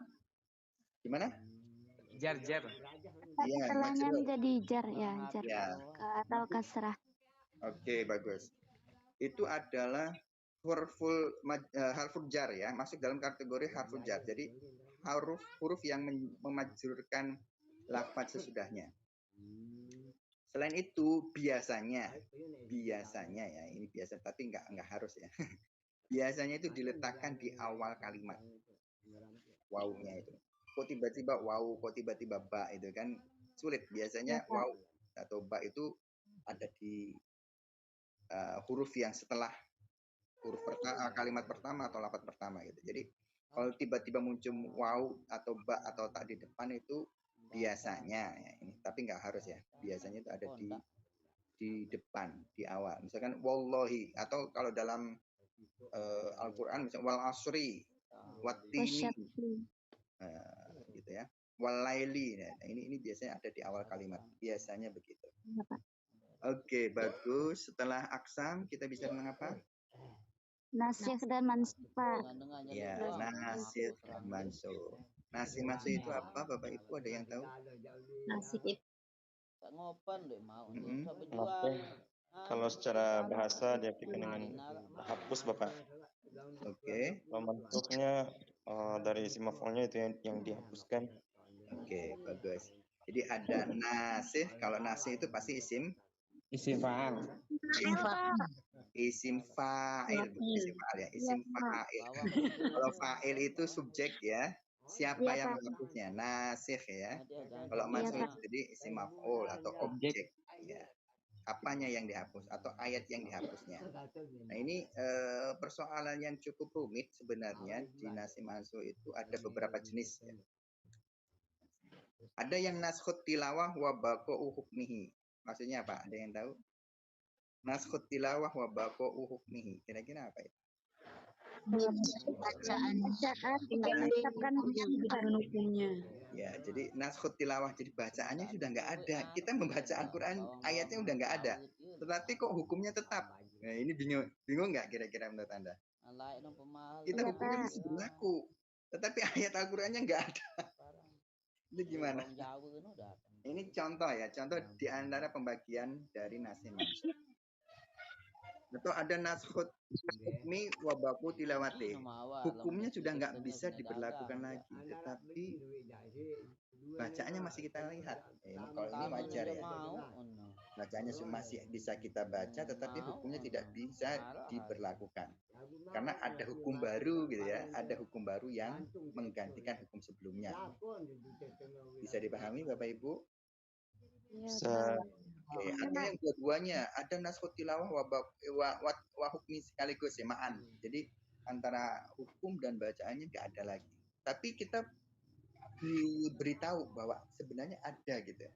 Gimana? Jar. Iya, setelahnya menjadi jar ya, jar ya. Atau kasrah. Oke, bagus. Itu adalah harful jar ya, masuk dalam kategori harful jar. Jadi huruf yang memajrurkan lafaz sesudahnya. Selain itu biasanya ya, ini biasa tapi nggak harus ya. Biasanya itu diletakkan di awal kalimat. Wawunya itu. Kok tiba-tiba wawu, kok tiba-tiba ba itu kan sulit. Biasanya wawu atau ba itu ada di huruf yang setelah huruf kalimat pertama atau lafaz pertama gitu. Jadi kalau tiba-tiba muncul waw atau ba atau tak di depan itu biasanya ya ini, tapi nggak harus ya. Biasanya itu ada di depan, di awal. Misalkan wallahi, atau kalau dalam Al-Qur'an misalnya wal asri, wattini, gitu ya. Wal laili. Nah, ini biasanya ada di awal kalimat. Biasanya begitu. Oke, bagus. Setelah aksam kita bisa mengapa? Nasikh dan mansukh, Pak. Dengar-dengarnya Ya, doang, belum nasikh hafal dan kan. mansukh. Nasikh mansukh itu apa, Bapak Ibu? Ada yang tahu? Nasikh itu Tak ngopan deh mau untuk Mm-mm. bisa Kenapa? berjual. Kalau secara bahasa diartikan dengan hapus, Bapak. Oke, Kalau mansukhnya dari isim maf'ulnya itu yang dihapuskan. oke, bagus. Jadi ada nasikh. Kalau nasikh itu pasti isim Isi fa'al. isim fa'il, bukan isim fa'al ya, isim fa'il. Bawang itu Kalau fa'il itu subjek ya, siapa Iya, yang Pak. menghapusnya? Nasikh ya. nah, dia ganti Kalau Iya, mansukh Pak. itu jadi isim maf'ul atau objek ya. Apanya yang dihapus atau ayat yang dihapusnya. Nah, ini persoalan yang cukup rumit sebenarnya di nasikh mansukh itu ada beberapa jenis ya. Ada yang naskhut tilawah wa baqa'u hukmihi. Maksudnya apa? Ada yang tahu? Naskhut tilawah wa baqa'u hukmihi. Kira-kira apa itu? Bacaan tinggal menetapkan dengan hukumnya. Ya, jadi naskhut tilawah jadi bacaannya sudah nggak ada. Kita membaca Al-Quran ayatnya udah nggak ada. Tetapi kok hukumnya tetap? Nah, ini bingung nggak kira-kira menurut Anda? Kita Iya, hukumnya Pak. masih berlaku, tetapi ayat Al-Qurannya nggak ada. Itu gimana? Ini contoh ya, contoh di antara pembagian dari nasikh mansukh. Atau ada naskhut hukmi wa baqu tilawati. Hukumnya sudah nggak bisa diberlakukan lagi, tetapi bacaannya masih kita lihat. Ini kalau ini wajar ya. Bacaannya masih bisa kita baca, tetapi hukumnya tidak bisa diberlakukan. Karena ada hukum baru gitu ya, ada hukum baru yang menggantikan hukum sebelumnya. Bisa dipahami Bapak Ibu? Bisa. Oke, atau yang dua-duanya, ada naskhut tilawah wa hukmi sekaligus ya, ma'an. Jadi antara hukum dan bacaannya nggak ada lagi. Tapi kita diberitahu bahwa sebenarnya ada gitu.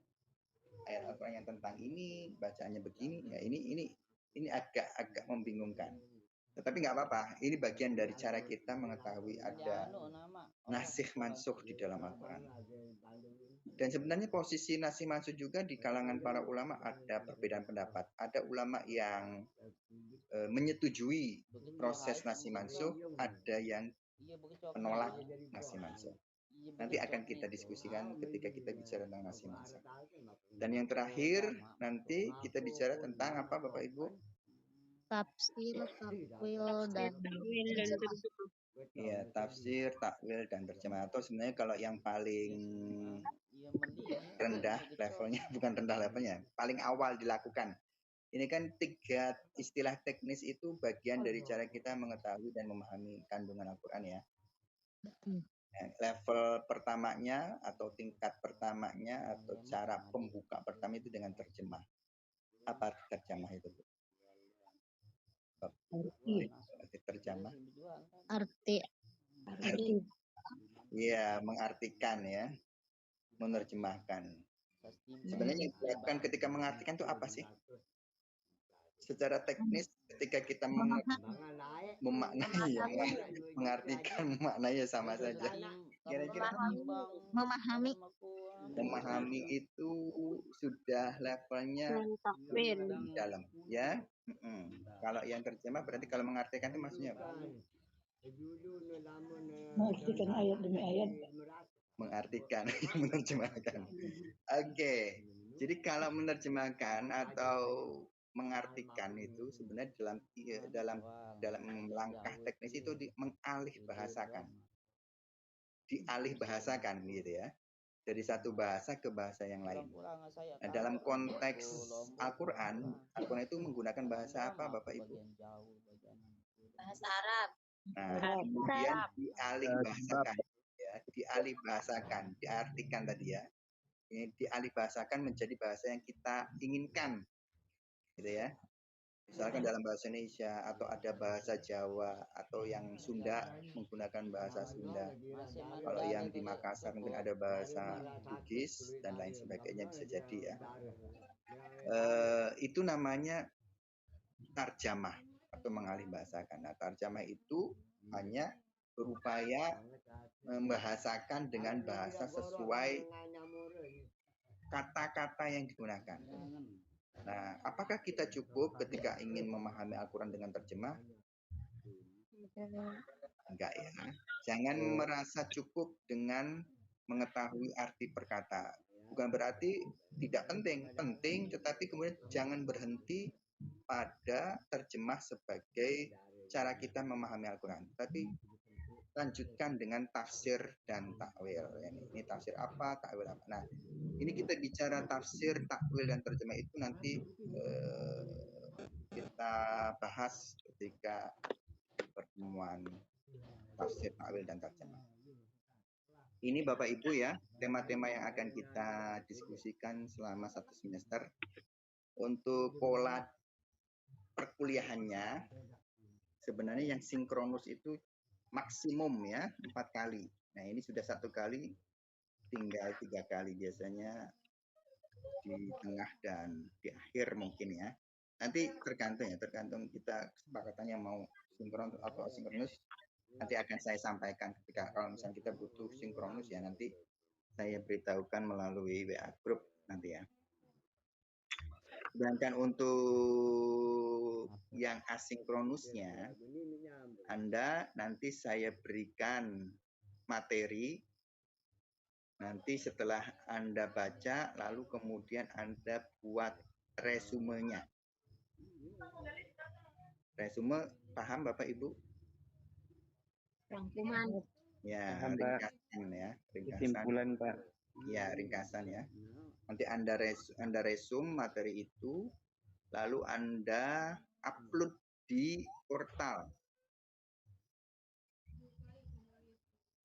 Ayat Al-Quran yang tentang ini, bacaannya begini, ya ini agak membingungkan. Tetapi nggak apa-apa, ini bagian dari cara kita mengetahui ada nasikh mansukh di dalam Al-Quran. Dan sebenarnya posisi nasikh mansukh juga di kalangan para ulama ada perbedaan pendapat. Ada ulama yang menyetujui proses nasikh mansukh, ada yang menolak nasikh mansukh. Nanti akan kita diskusikan ketika kita bicara tentang nasikh mansukh. Dan yang terakhir nanti kita bicara tentang apa Bapak Ibu? Tafsir, takwil, dan Iya, tafsir, takwil, dan terjemah. Atau sebenarnya kalau yang paling rendah levelnya, bukan rendah levelnya, paling awal dilakukan. Ini kan 3 istilah teknis itu bagian dari cara kita mengetahui dan memahami kandungan Al-Quran ya. Nah, level pertamanya atau tingkat pertamanya atau cara pembuka pertama itu dengan terjemah. Apa terjemah itu? Arti terjemah. arti. Iya, mengartikan ya, menerjemahkan. Sebenarnya yang dilakukan ketika mengartikan itu apa sih? Secara teknis ketika kita memaknai ya, mengartikan maknanya sama saja. Kira-kira memahami itu sudah levelnya di dalam ya. Kalau yang terjemah berarti kalau mengartikan itu maksudnya apa? Mengartikan ayat demi ayat. Mengartikan, menerjemahkan. Oke. Jadi kalau menerjemahkan atau mengartikan itu sebenarnya dalam langkah teknis itu mengalih bahasakan. Dialih bahasakan gitu ya. Dari satu bahasa ke bahasa yang lain. Nah, dalam konteks Al-Quran itu menggunakan bahasa apa Bapak Ibu? bahasa Arab. Nah, kemudian dialih bahasakan, ya, dialih bahasakan, diartikan tadi ya. Ini dialih bahasakan menjadi bahasa yang kita inginkan, gitu ya. Misalkan dalam bahasa Indonesia atau ada bahasa Jawa atau yang Sunda menggunakan bahasa Sunda. Kalau yang di Makassar mungkin ada bahasa Bugis dan lain sebagainya bisa jadi ya. Itu namanya tarjamah atau mengalih bahasakan. Nah, tarjamah itu hanya berupaya membahasakan dengan bahasa sesuai kata-kata yang digunakan. Nah, apakah kita cukup ketika ingin memahami Al-Quran dengan terjemah? Enggak ya. Jangan merasa cukup dengan mengetahui arti perkata. Bukan berarti tidak penting, penting, tetapi kemudian jangan berhenti pada terjemah sebagai cara kita memahami Al-Quran. Tapi lanjutkan dengan tafsir dan takwil. Ini tafsir apa, takwil apa. Nah, ini kita bicara tafsir, takwil, dan terjemah itu nanti kita bahas ketika pertemuan tafsir, takwil, dan terjemah. Ini Bapak Ibu ya, tema-tema yang akan kita diskusikan selama 1 semester. Untuk pola perkuliahannya, sebenarnya yang sinkronus itu maksimum ya 4 kali. Nah ini sudah 1 kali, tinggal 3 kali biasanya di tengah dan di akhir mungkin ya. Nanti tergantung kita kesepakatannya mau sinkron atau asinkronus. Nanti akan saya sampaikan ketika kalau misalnya kita butuh sinkronus ya nanti saya beritahukan melalui WA group nanti ya. Sedangkan untuk yang asinkronusnya, Anda nanti saya berikan materi, nanti setelah Anda baca, lalu kemudian Anda buat resumenya. Resume, paham Bapak Ibu? Rangkuman. Ya, Paham, Pak. ringkasan ya, ringkasan. Kesimpulan, Pak. Ya, ringkasan ya. Nanti Anda resum materi itu, lalu Anda upload di portal.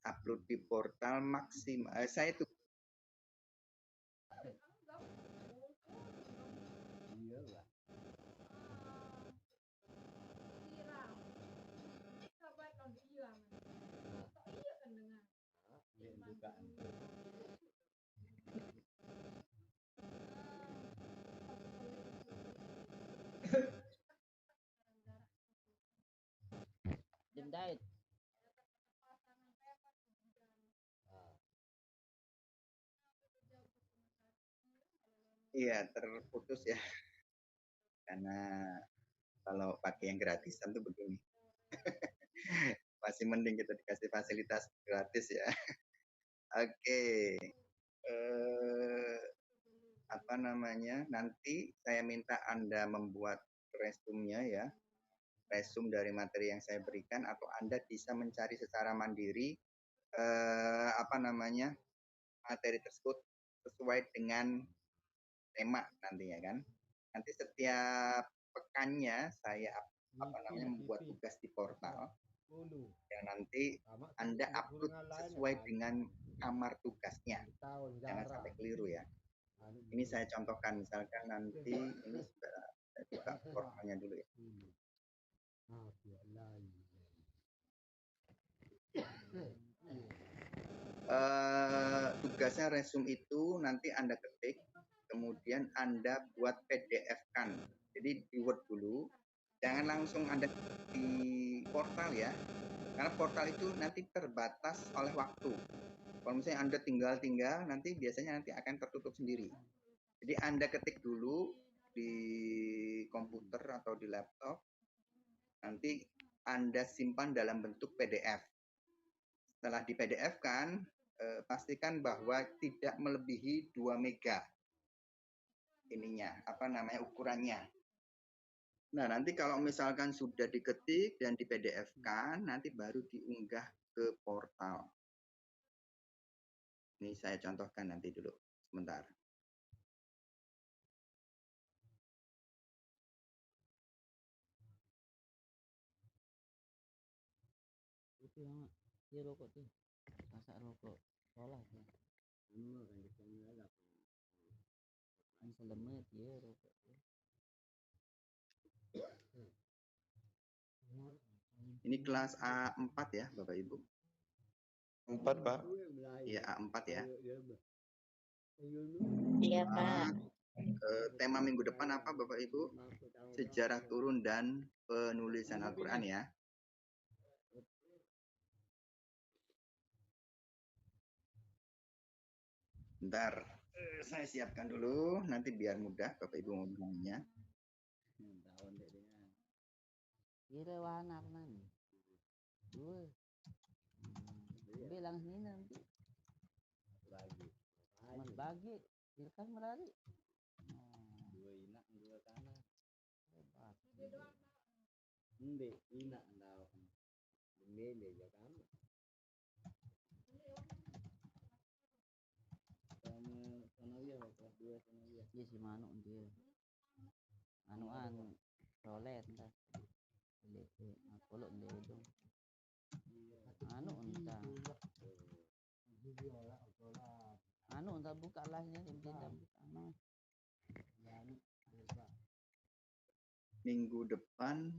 Upload di portal maksimal. Saya itu Dendait. iya terputus ya. Karena kalau pakai yang gratisan tuh begini. Masih mending kita dikasih fasilitas gratis ya. Oke. Apa namanya? Nanti saya minta Anda membuat resumnya ya. Resum dari materi yang saya berikan atau Anda bisa mencari secara mandiri apa namanya? Materi tersebut sesuai dengan tema nantinya kan. Nanti setiap pekannya saya membuat tugas di portal yang nanti Anda upload sesuai dengan kamar tugasnya. Jangan sampai keliru ya. Ini saya contohkan misalkan nanti ini sudah saya buka portalnya dulu ya. Tugasnya resume itu nanti Anda ketik, kemudian Anda buat PDF-kan. Jadi di Word dulu, jangan langsung Anda di portal ya, karena portal itu nanti terbatas oleh waktu. Kalau misalnya Anda tinggal, nanti biasanya nanti akan tertutup sendiri. Jadi Anda ketik dulu di komputer atau di laptop, nanti Anda simpan dalam bentuk PDF. Setelah di PDF kan, pastikan bahwa tidak melebihi 2 mega ininya, ukurannya. Nah, nanti kalau misalkan sudah diketik dan di PDF-kan, nanti baru diunggah ke portal. Ini saya contohkan nanti dulu, sebentar. Itu yang dia rokok tuh. Masak rokok. Sholat ya. Selemet ya rokok tuh. Ini kelas A4 ya, Bapak Ibu. 4, Pak. Iya, A4 ya. Iya, Pak. Tema minggu depan apa, Bapak Ibu? Sejarah turun dan penulisan Al-Quran ya. Bentar, saya siapkan dulu, nanti biar mudah Bapak Ibu ngomongnya. Kira warna apa nih? Bilang sini nanti. Mas bagi, silakan melari. Dua inak, dua tanah. Hebat. Inak ndaw. Mele ya kan. Kamu sanawiyah kelas 2 sanawiyah. Iya si Manu dia. Anuan rolet dah. Lete, aku lo itu. Anu entah. Anu entah buka lahnya pindah buka. Minggu depan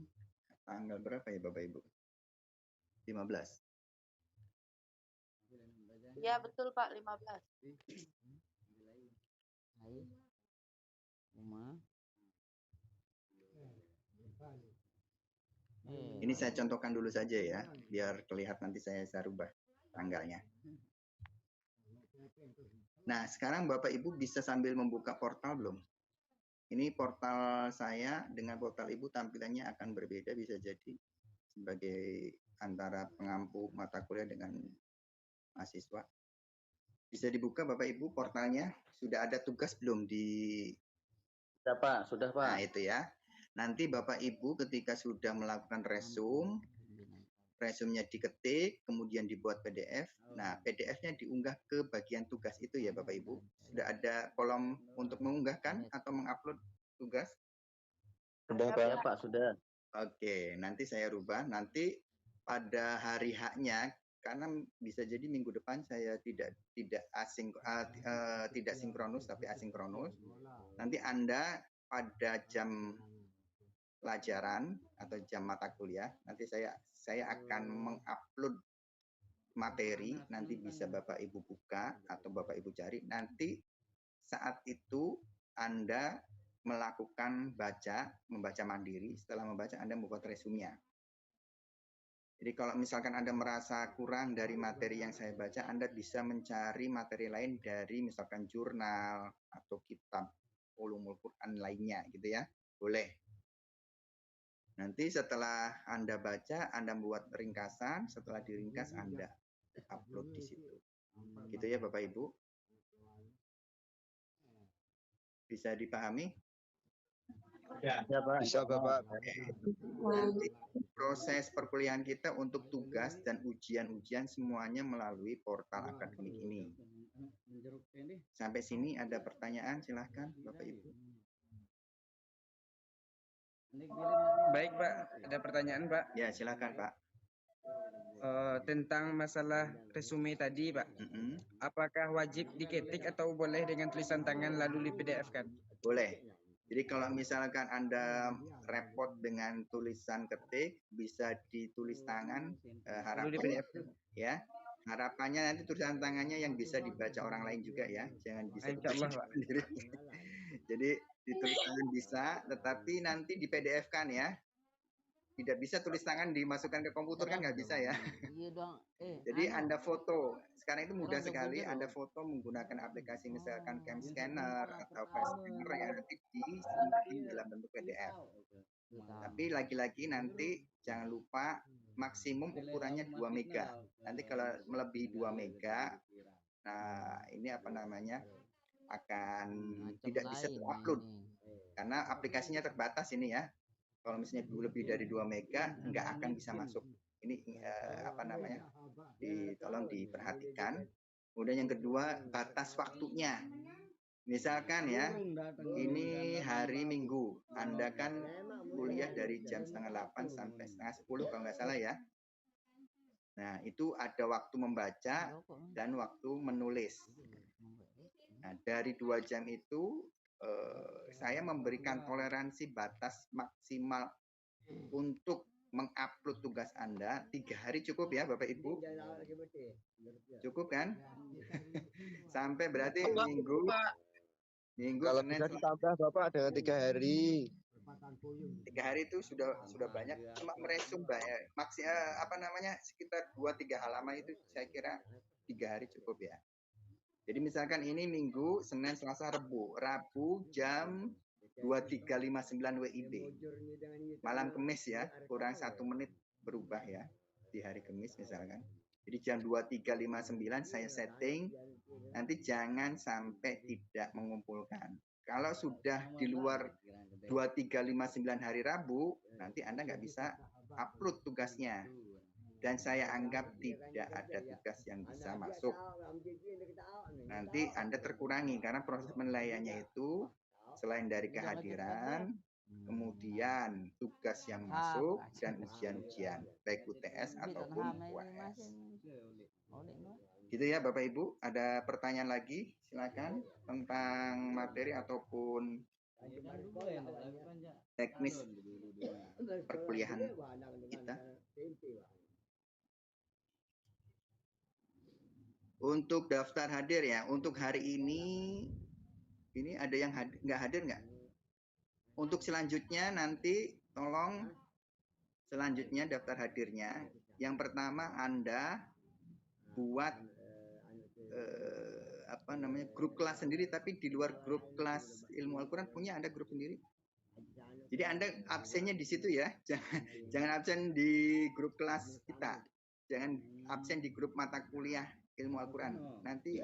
tanggal berapa ya Bapak Ibu? 15. Iya betul Pak, 15. Hai. Rumah. Ini saya contohkan dulu saja ya, biar kelihatan nanti saya rubah tanggalnya. Nah, sekarang Bapak Ibu bisa sambil membuka portal belum? Ini portal saya dengan portal Ibu tampilannya akan berbeda, bisa jadi sebagai antara pengampu mata kuliah dengan mahasiswa. Bisa dibuka Bapak Ibu portalnya, sudah ada tugas belum di... Sudah Pak, sudah Pak. Nah itu ya. Nanti Bapak Ibu ketika sudah melakukan resumnya diketik, kemudian dibuat PDF. Nah, PDF-nya diunggah ke bagian tugas itu ya Bapak Ibu. Sudah ada kolom untuk mengunggahkan atau mengupload tugas? Sudah Pak, sudah. Oke, nanti saya rubah. Nanti pada hari H-nya, karena bisa jadi minggu depan saya tidak sinkronus tapi asinkronus. Nanti Anda pada jam pelajaran atau jam mata kuliah, nanti saya akan mengupload materi, nanti bisa Bapak Ibu buka atau Bapak Ibu cari. Nanti saat itu Anda melakukan membaca mandiri. Setelah membaca Anda membuat resumnya. Jadi kalau misalkan Anda merasa kurang dari materi yang saya baca, Anda bisa mencari materi lain dari misalkan jurnal atau kitab ulumul Quran lainnya gitu ya. Boleh. Nanti setelah Anda baca, Anda buat ringkasan, setelah diringkas Anda upload di situ. Gitu ya Bapak Ibu. Bisa dipahami? Ya, Pak. Bisa Bapak. Nanti proses perkuliahan kita untuk tugas dan ujian-ujian semuanya melalui portal akademik ini. Sampai sini ada pertanyaan, silahkan Bapak Ibu. Baik Pak, ada pertanyaan Pak. Ya silakan Pak. Tentang masalah resume tadi Pak. Apakah wajib diketik atau boleh dengan tulisan tangan lalu di PDF kan? Boleh. Jadi kalau misalkan Anda repot dengan tulisan ketik, bisa ditulis tangan, harapannya ya. Harapannya nanti tulisan tangannya yang bisa dibaca orang lain juga ya, jangan bisa dibaca sendiri. Jadi ditulis tangan bisa, tetapi nanti di PDF-kan ya. Tidak bisa tulis tangan dimasukkan ke komputer kan nggak bisa ya. Jadi Anda foto. Sekarang itu mudah sekali. Anda foto menggunakan aplikasi misalkan Cam Scanner atau File Scanner yang nanti disimpan dalam bentuk PDF. Tapi lagi-lagi nanti jangan lupa maksimum ukurannya 2 mega. Nanti kalau melebihi 2 mega, nah ini apa namanya akan tidak bisa terupload karena aplikasinya terbatas ini ya. Kalau misalnya lebih dari 2 mega nggak akan bisa masuk. Ini apa namanya tolong diperhatikan. Kemudian yang kedua batas waktunya. Misalkan ya ini hari Minggu, Anda kan kuliah dari jam 7:30 sampai 9:30 kalau nggak salah ya. Nah itu ada waktu membaca dan waktu menulis. Nah dari 2 jam itu saya memberikan toleransi batas maksimal untuk mengupload tugas Anda 3 hari cukup ya Bapak Ibu? Cukup kan? Sampai berarti minggu kalau bisa ditambah Bapak dengan 3 hari. 3 hari itu sudah banyak. Cuma meresum banyak. Apa namanya sekitar 2-3 halaman itu saya kira 3 hari cukup ya. Jadi misalkan ini Minggu, Senin, Selasa, Rabu jam 23.59 WIB. Malam Kamis ya, kurang 1 menit berubah ya. di hari Kamis misalkan. Jadi jam 23.59 saya setting, nanti jangan sampai tidak mengumpulkan. Kalau sudah di luar 23.59 hari Rabu, nanti Anda nggak bisa upload tugasnya. Dan saya anggap tidak ada tugas yang bisa masuk. Nanti Anda terkurangi karena proses penilaiannya itu selain dari kehadiran, kemudian tugas yang masuk dan ujian-ujian, baik UTS ataupun UAS. Gitu ya Bapak Ibu, ada pertanyaan lagi? Silakan tentang materi ataupun teknis perkuliahan kita. Untuk daftar hadir ya, untuk hari ini ada yang nggak hadir nggak? Untuk selanjutnya nanti tolong selanjutnya daftar hadirnya. Yang pertama Anda buat grup kelas sendiri, tapi di luar grup kelas ilmu Al-Quran punya Anda grup sendiri. Jadi Anda absennya di situ ya, jangan absen di grup kelas kita, jangan absen di grup mata kuliah ilmu Al-Quran. Nanti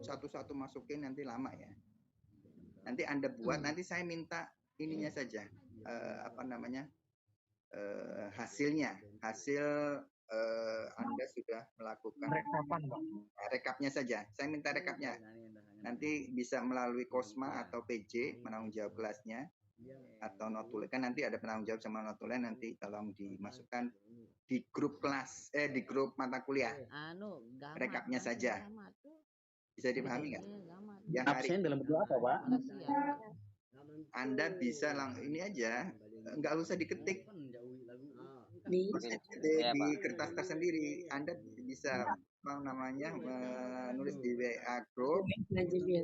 satu-satu masukin, nanti lama ya. Nanti Anda buat, nanti saya minta ininya saja, hasilnya, hasil Anda sudah melakukan rekapnya saja. Saya minta rekapnya. Nanti bisa melalui Kosma atau PJ, penanggung jawab kelasnya, atau notulen. Kan nanti ada penanggung jawab sama notulen, nanti tolong dimasukkan di grup kelas, di grup mata kuliah. Rekapnya saja. Bisa dipahami nggak? Yang absen dalam bentuk apa, Pak? Anda bisa ini aja, nggak usah diketik di kertas tersendiri. Anda bisa menulis di WA group,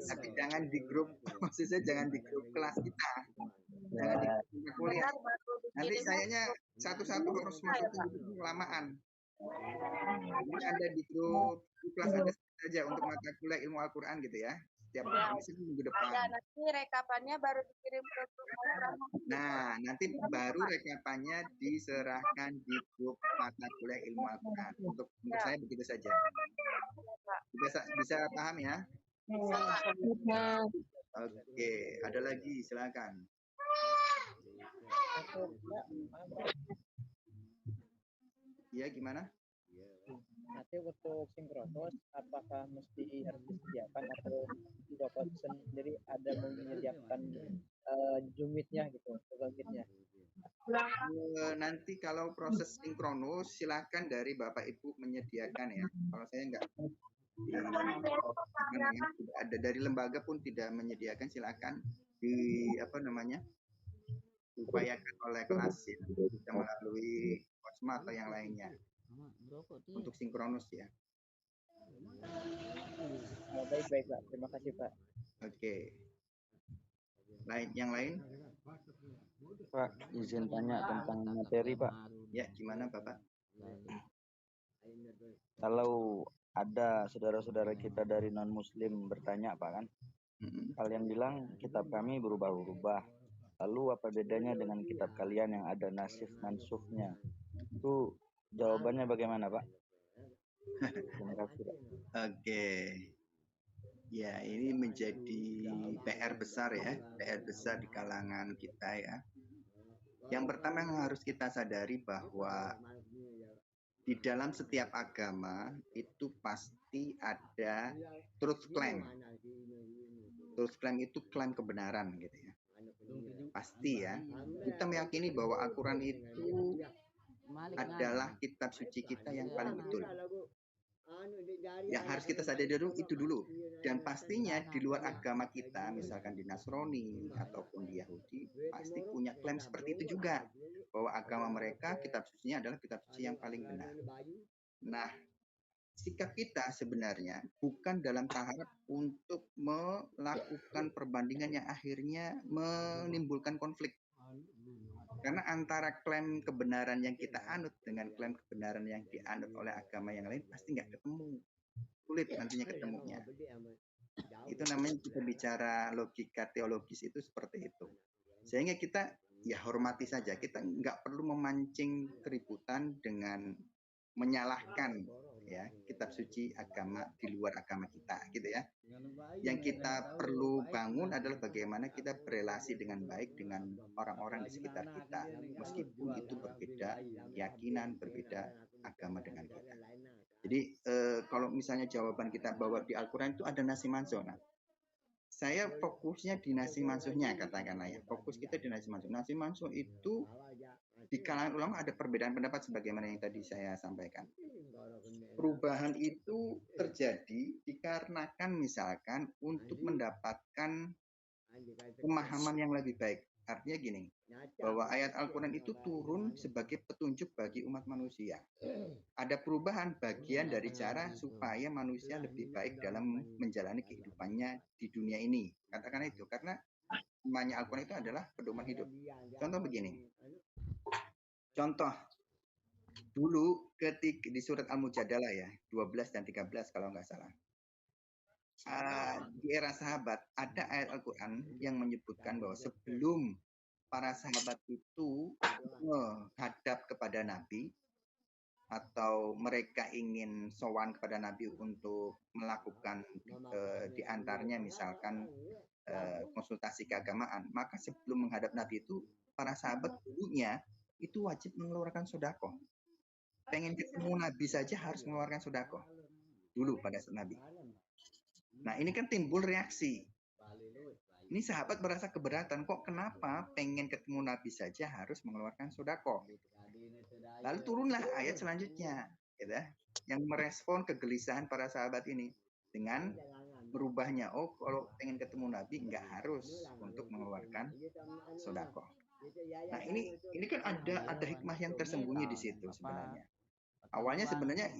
tapi jangan di grup, maksudnya jangan di grup kelas kita, jangan di grup kuliah. Nanti sayanya satu-satu harus masukin kelamaan. Jadi Anda di grup kelas Anda saja untuk mata kuliah ilmu Al-Quran gitu ya. Setiap minggu depan. Ya, nanti rekapannya baru dikirim ke grup Al-Quran. Nah, nanti baru rekapannya diserahkan di grup mata kuliah ilmu Al-Quran. Untuk saya begitu saja. Bisa paham ya? Oke, ada lagi, silakan. Iya, gimana? Nanti untuk sinkronos, apakah mesti harus disediakan atau Bapak sendiri ada menyediakan Zoom-nya gitu, Google-nya? Nanti kalau proses sinkronus, silakan dari Bapak Ibu menyediakan ya. Kalau saya enggak tidak ada, dari lembaga pun tidak menyediakan, silakan upayakan oleh kelas ya, bisa melalui Kosma atau yang lainnya untuk sinkronus ya. Baik Pak, terima kasih Pak. Oke. Yang lain? Pak, izin tanya tentang materi Pak. Ya, gimana Bapak? Kalau ada saudara-saudara kita dari non-muslim bertanya Pak kan, kalian bilang kitab kami berubah-ubah. Lalu apa bedanya dengan kitab kalian yang ada nasih mansuknya? Itu jawabannya bagaimana Pak? Terima kasih Pak. Oke. Ya, ini menjadi PR besar ya, PR besar di kalangan kita ya. Yang pertama yang harus kita sadari bahwa di dalam setiap agama itu pasti ada truth claim. Truth claim itu klaim kebenaran gitu ya. Pasti ya. Kita meyakini bahwa Al-Quran itu adalah kitab suci kita yang paling betul. Yang harus kita sadari itu dulu. Dan pastinya di luar agama kita, misalkan di Nasrani ataupun di Yahudi, pasti punya klaim seperti itu juga. Bahwa agama mereka, kitab sucinya adalah kitab suci yang paling benar. Nah, sikap kita sebenarnya bukan dalam tahap untuk melakukan perbandingan yang akhirnya menimbulkan konflik. Karena antara klaim kebenaran yang kita anut dengan klaim kebenaran yang dianut oleh agama yang lain pasti nggak ketemu. Sulit nantinya ketemunya. Itu namanya kita bicara logika teologis itu seperti itu. Sehingga kita ya hormati saja. Kita nggak perlu memancing keributan dengan menyalahkan ya kitab suci agama di luar agama kita gitu ya. Yang kita perlu bangun adalah bagaimana kita berelasi dengan baik dengan orang-orang di sekitar kita, meskipun itu berbeda keyakinan, berbeda agama dengan kita. Jadi kalau misalnya jawaban kita bahwa di Al-Quran itu ada nasi manso, nah saya fokusnya di nasi mansuhnya, katakanlah ya, fokus kita di nasi mansuh. Nasi mansuh itu di kalangan ulama ada perbedaan pendapat sebagaimana yang tadi saya sampaikan. Perubahan itu terjadi dikarenakan misalkan untuk mendapatkan pemahaman yang lebih baik. Artinya gini, bahwa ayat Al-Quran itu turun sebagai petunjuk bagi umat manusia. Ada perubahan bagian dari cara supaya manusia lebih baik dalam menjalani kehidupannya di dunia ini. Katakan itu, karena namanya Al-Quran itu adalah pedoman hidup. Contoh begini. Contoh, dulu ketika di surat Al-Mujadalah ya, 12 dan 13 kalau nggak salah. Di era sahabat ada ayat Al-Quran yang menyebutkan bahwa sebelum para sahabat itu menghadap kepada Nabi atau mereka ingin sowan kepada Nabi untuk melakukan di antaranya misalkan konsultasi keagamaan, maka sebelum menghadap Nabi itu para sahabat dulunya itu wajib mengeluarkan sedekah. Pengen ketemu Nabi saja harus mengeluarkan sedekah dulu pada saat Nabi. Nah ini kan timbul reaksi. Ini sahabat merasa keberatan, kok kenapa pengen ketemu Nabi saja harus mengeluarkan sedekah. Lalu turunlah ayat selanjutnya, gitu, yang merespon kegelisahan para sahabat ini dengan berubahnya. Oh, kalau pengen ketemu Nabi nggak harus untuk mengeluarkan sedekah. Nah ini kan ada hikmah yang tersembunyi di situ sebenarnya. Awalnya sebenarnya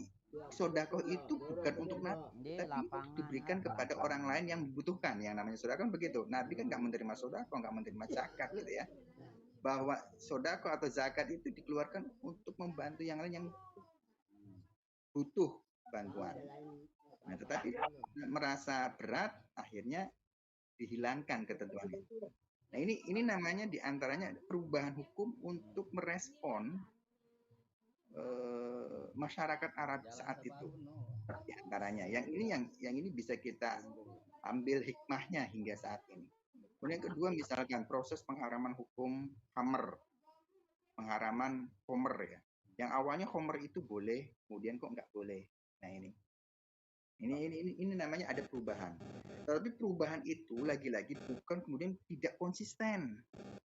sedekah itu bukan untuk Nabi, tapi diberikan kepada orang lain yang membutuhkan. Yang namanya sedekah begitu. Nabi kan nggak menerima sedekah, nggak menerima zakat, gitu ya. Bahwa sedekah atau zakat itu dikeluarkan untuk membantu yang lain yang butuh bantuan. Nah, tetapi merasa berat, akhirnya dihilangkan ketentuan itu. Nah, ini namanya diantaranya perubahan hukum untuk merespon masyarakat Arab saat itu, di antaranya. Yang ini bisa kita ambil hikmahnya hingga saat ini. Kemudian yang kedua, misalkan proses pengharaman hukum khamr, pengharaman homer ya. Yang awalnya homer itu boleh, kemudian kok nggak boleh. Nah ini namanya ada perubahan. Tapi perubahan itu lagi-lagi bukan kemudian tidak konsisten.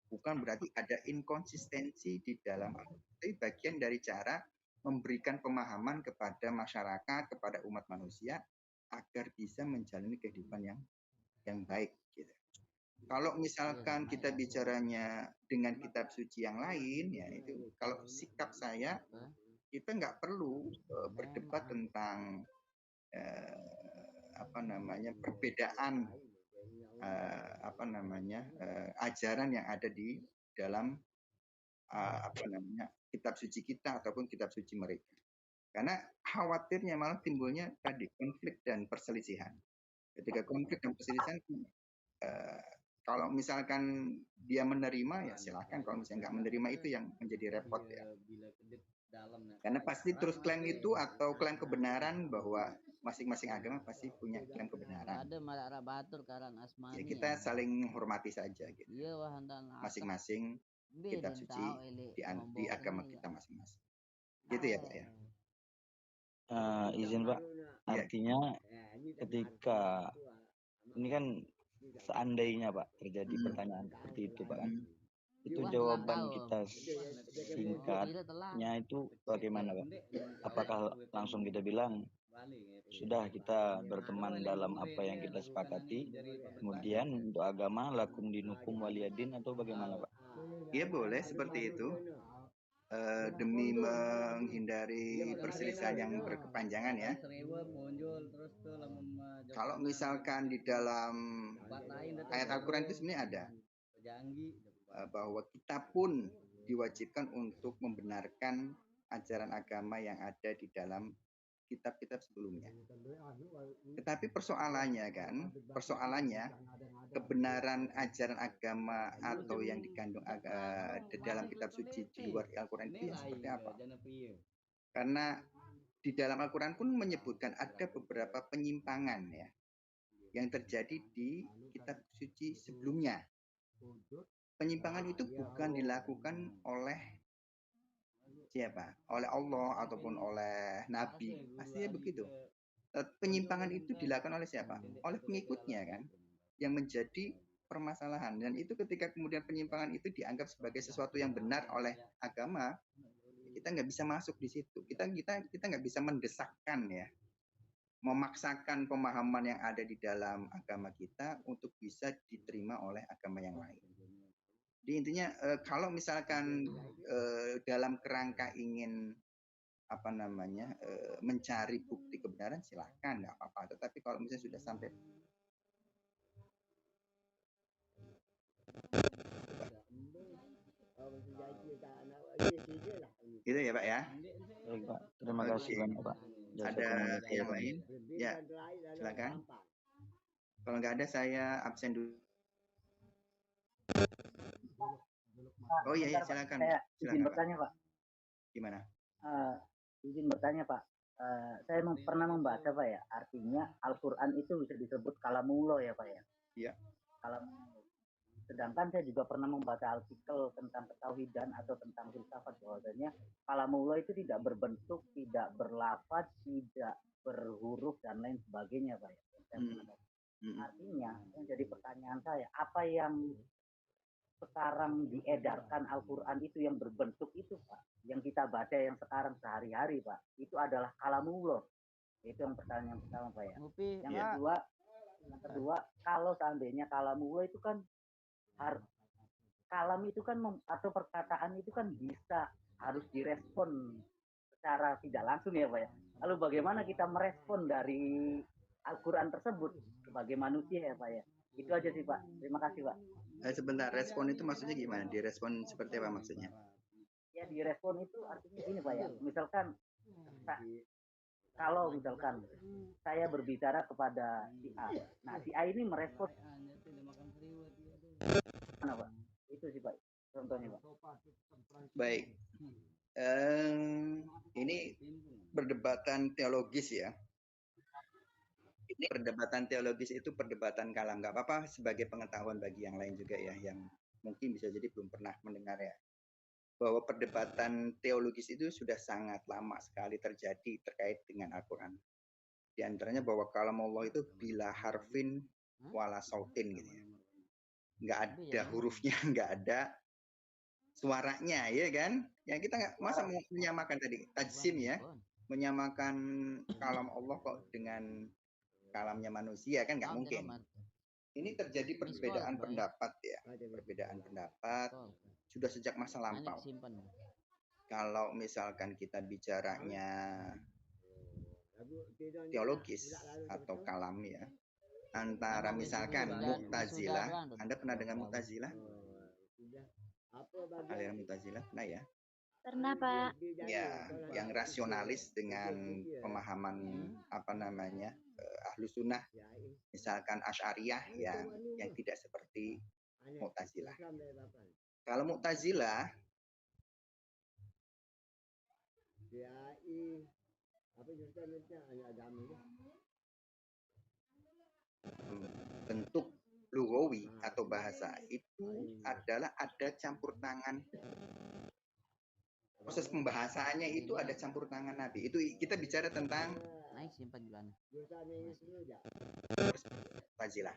Bukan berarti ada inkonsistensi di dalam tapi bagian dari cara memberikan pemahaman kepada masyarakat, kepada umat manusia agar bisa menjalani kehidupan yang baik gitu. Kalau misalkan kita bicaranya dengan kitab suci yang lain ya itu kalau sikap saya kita nggak perlu berdebat tentang perbedaan ajaran yang ada di dalam kitab suci kita ataupun kitab suci mereka. Karena khawatirnya malah timbulnya tadi konflik dan perselisihan. Ketika konflik dan perselisihan, kalau misalkan dia menerima ya silakan, kalau misalnya nggak menerima itu yang menjadi repot ya. Karena pasti terus klaim itu atau klaim kebenaran bahwa masing-masing agama pasti punya klaim kebenaran. Ya kita saling menghormati saja gitu. Masing-masing kitab suci di agama kita masing-masing. Gitu ya Pak ya. Izin Pak, artinya ketika ini kan seandainya Pak terjadi pertanyaan seperti itu Pak kan, itu jawaban kita singkatnya itu bagaimana Pak? Apakah langsung kita bilang sudah kita berteman dalam apa yang kita sepakati, kemudian untuk agama lakum dinukum waliyadin atau bagaimana Pak? Iya boleh seperti itu. Demi menghindari perselisihan yang berkepanjangan ya. Kalau misalkan di dalam ayat Al-Quran itu sebenarnya ada bahwa kita pun diwajibkan untuk membenarkan ajaran agama yang ada di dalam kitab-kitab sebelumnya. Tetapi persoalannya kebenaran ajaran agama atau yang dikandung di dalam kitab suci di luar Al-Quran itu seperti apa? Karena di dalam Al-Quran pun menyebutkan ada beberapa penyimpangan ya yang terjadi di kitab suci sebelumnya. Penyimpangan itu bukan dilakukan oleh siapa? Oleh Allah ataupun oleh Nabi. Pastinya begitu. Penyimpangan itu dilakukan oleh siapa? Oleh pengikutnya kan, yang menjadi permasalahan. Dan itu ketika kemudian penyimpangan itu dianggap sebagai sesuatu yang benar oleh agama, kita nggak bisa masuk di situ. Kita nggak bisa mendesakkan ya, memaksakan pemahaman yang ada di dalam agama kita untuk bisa diterima oleh agama yang lain. Jadi intinya kalau misalkan dalam kerangka ingin mencari bukti kebenaran, silahkan, nggak apa-apa. Tetapi kalau misalnya sudah sampai gitu ya Pak ya. Pak, terima kasih banyak Pak. Ada yang lain? Ya, silakan. Kalau nggak ada saya absen dulu. Oh iya, silakan. Saya izin bertanya Pak. Gimana? Izin bertanya Pak. Saya pernah membaca Pak ya, artinya Al-Quran itu bisa disebut kalamullah ya Pak ya. Iya. Sedangkan saya juga pernah membaca artikel tentang ketauhidan atau tentang filsafat bahwasanya kalamullah itu tidak berbentuk, tidak berlafaz, tidak berhuruf dan lain sebagainya Pak ya. Artinya yang jadi pertanyaan saya, apa yang sekarang diedarkan Al-Quran itu yang berbentuk itu Pak, yang kita baca yang sekarang sehari-hari Pak, itu adalah kalamullah. Itu yang pertanyaan pertama Pak ya. Yang kedua, kalau seandainya kalamullah itu kan kalam itu kan atau perkataan itu kan harus direspon secara tidak langsung ya Pak ya. Lalu bagaimana kita merespon dari Al-Quran tersebut sebagai manusia ya Pak ya. Itu aja sih Pak. Terima kasih Pak. Sebentar, respon itu maksudnya gimana? Direspon seperti apa maksudnya? Ya direspon itu artinya gini Pak ya. Misalkan kalau misalkan saya berbicara kepada si A, nah si A ini merespon mana Pak? Itu sih Pak, contohnya Pak. Baik, ini perdebatan teologis ya. Ini perdebatan teologis itu perdebatan kalam, nggak apa-apa sebagai pengetahuan bagi yang lain juga ya, yang mungkin bisa jadi belum pernah mendengar ya, bahwa perdebatan teologis itu sudah sangat lama sekali terjadi terkait dengan Al-Quran. Di antaranya bahwa kalam Allah itu bila harfin wala sautin gitu ya. Nggak ada hurufnya, nggak ada suaranya, ya kan? Yang kita nggak masa menyamakan tadi tajsim ya, menyamakan kalam Allah kok dengan kalamnya manusia kan nggak mungkin. Ini terjadi perbedaan pendapat ya, perbedaan pendapat sudah sejak masa lampau. Kalau misalkan kita bicaranya teologis atau kalam ya, antara misalkan Mu'tazilah, Anda pernah dengar Mu'tazilah? Aliran Mu'tazilah pernah ya? Pernah Pak. Ya, yang rasionalis dengan pemahaman Ahlus Sunnah, misalkan Asy'ariyah yang tidak seperti Mu'tazilah. Kalau Mu'tazilah bentuk lugawi atau bahasa itu adalah ada campur tangan, proses pembahasannya itu ada campur tangan Nabi. Itu kita bicara tentang Mu'tazilah.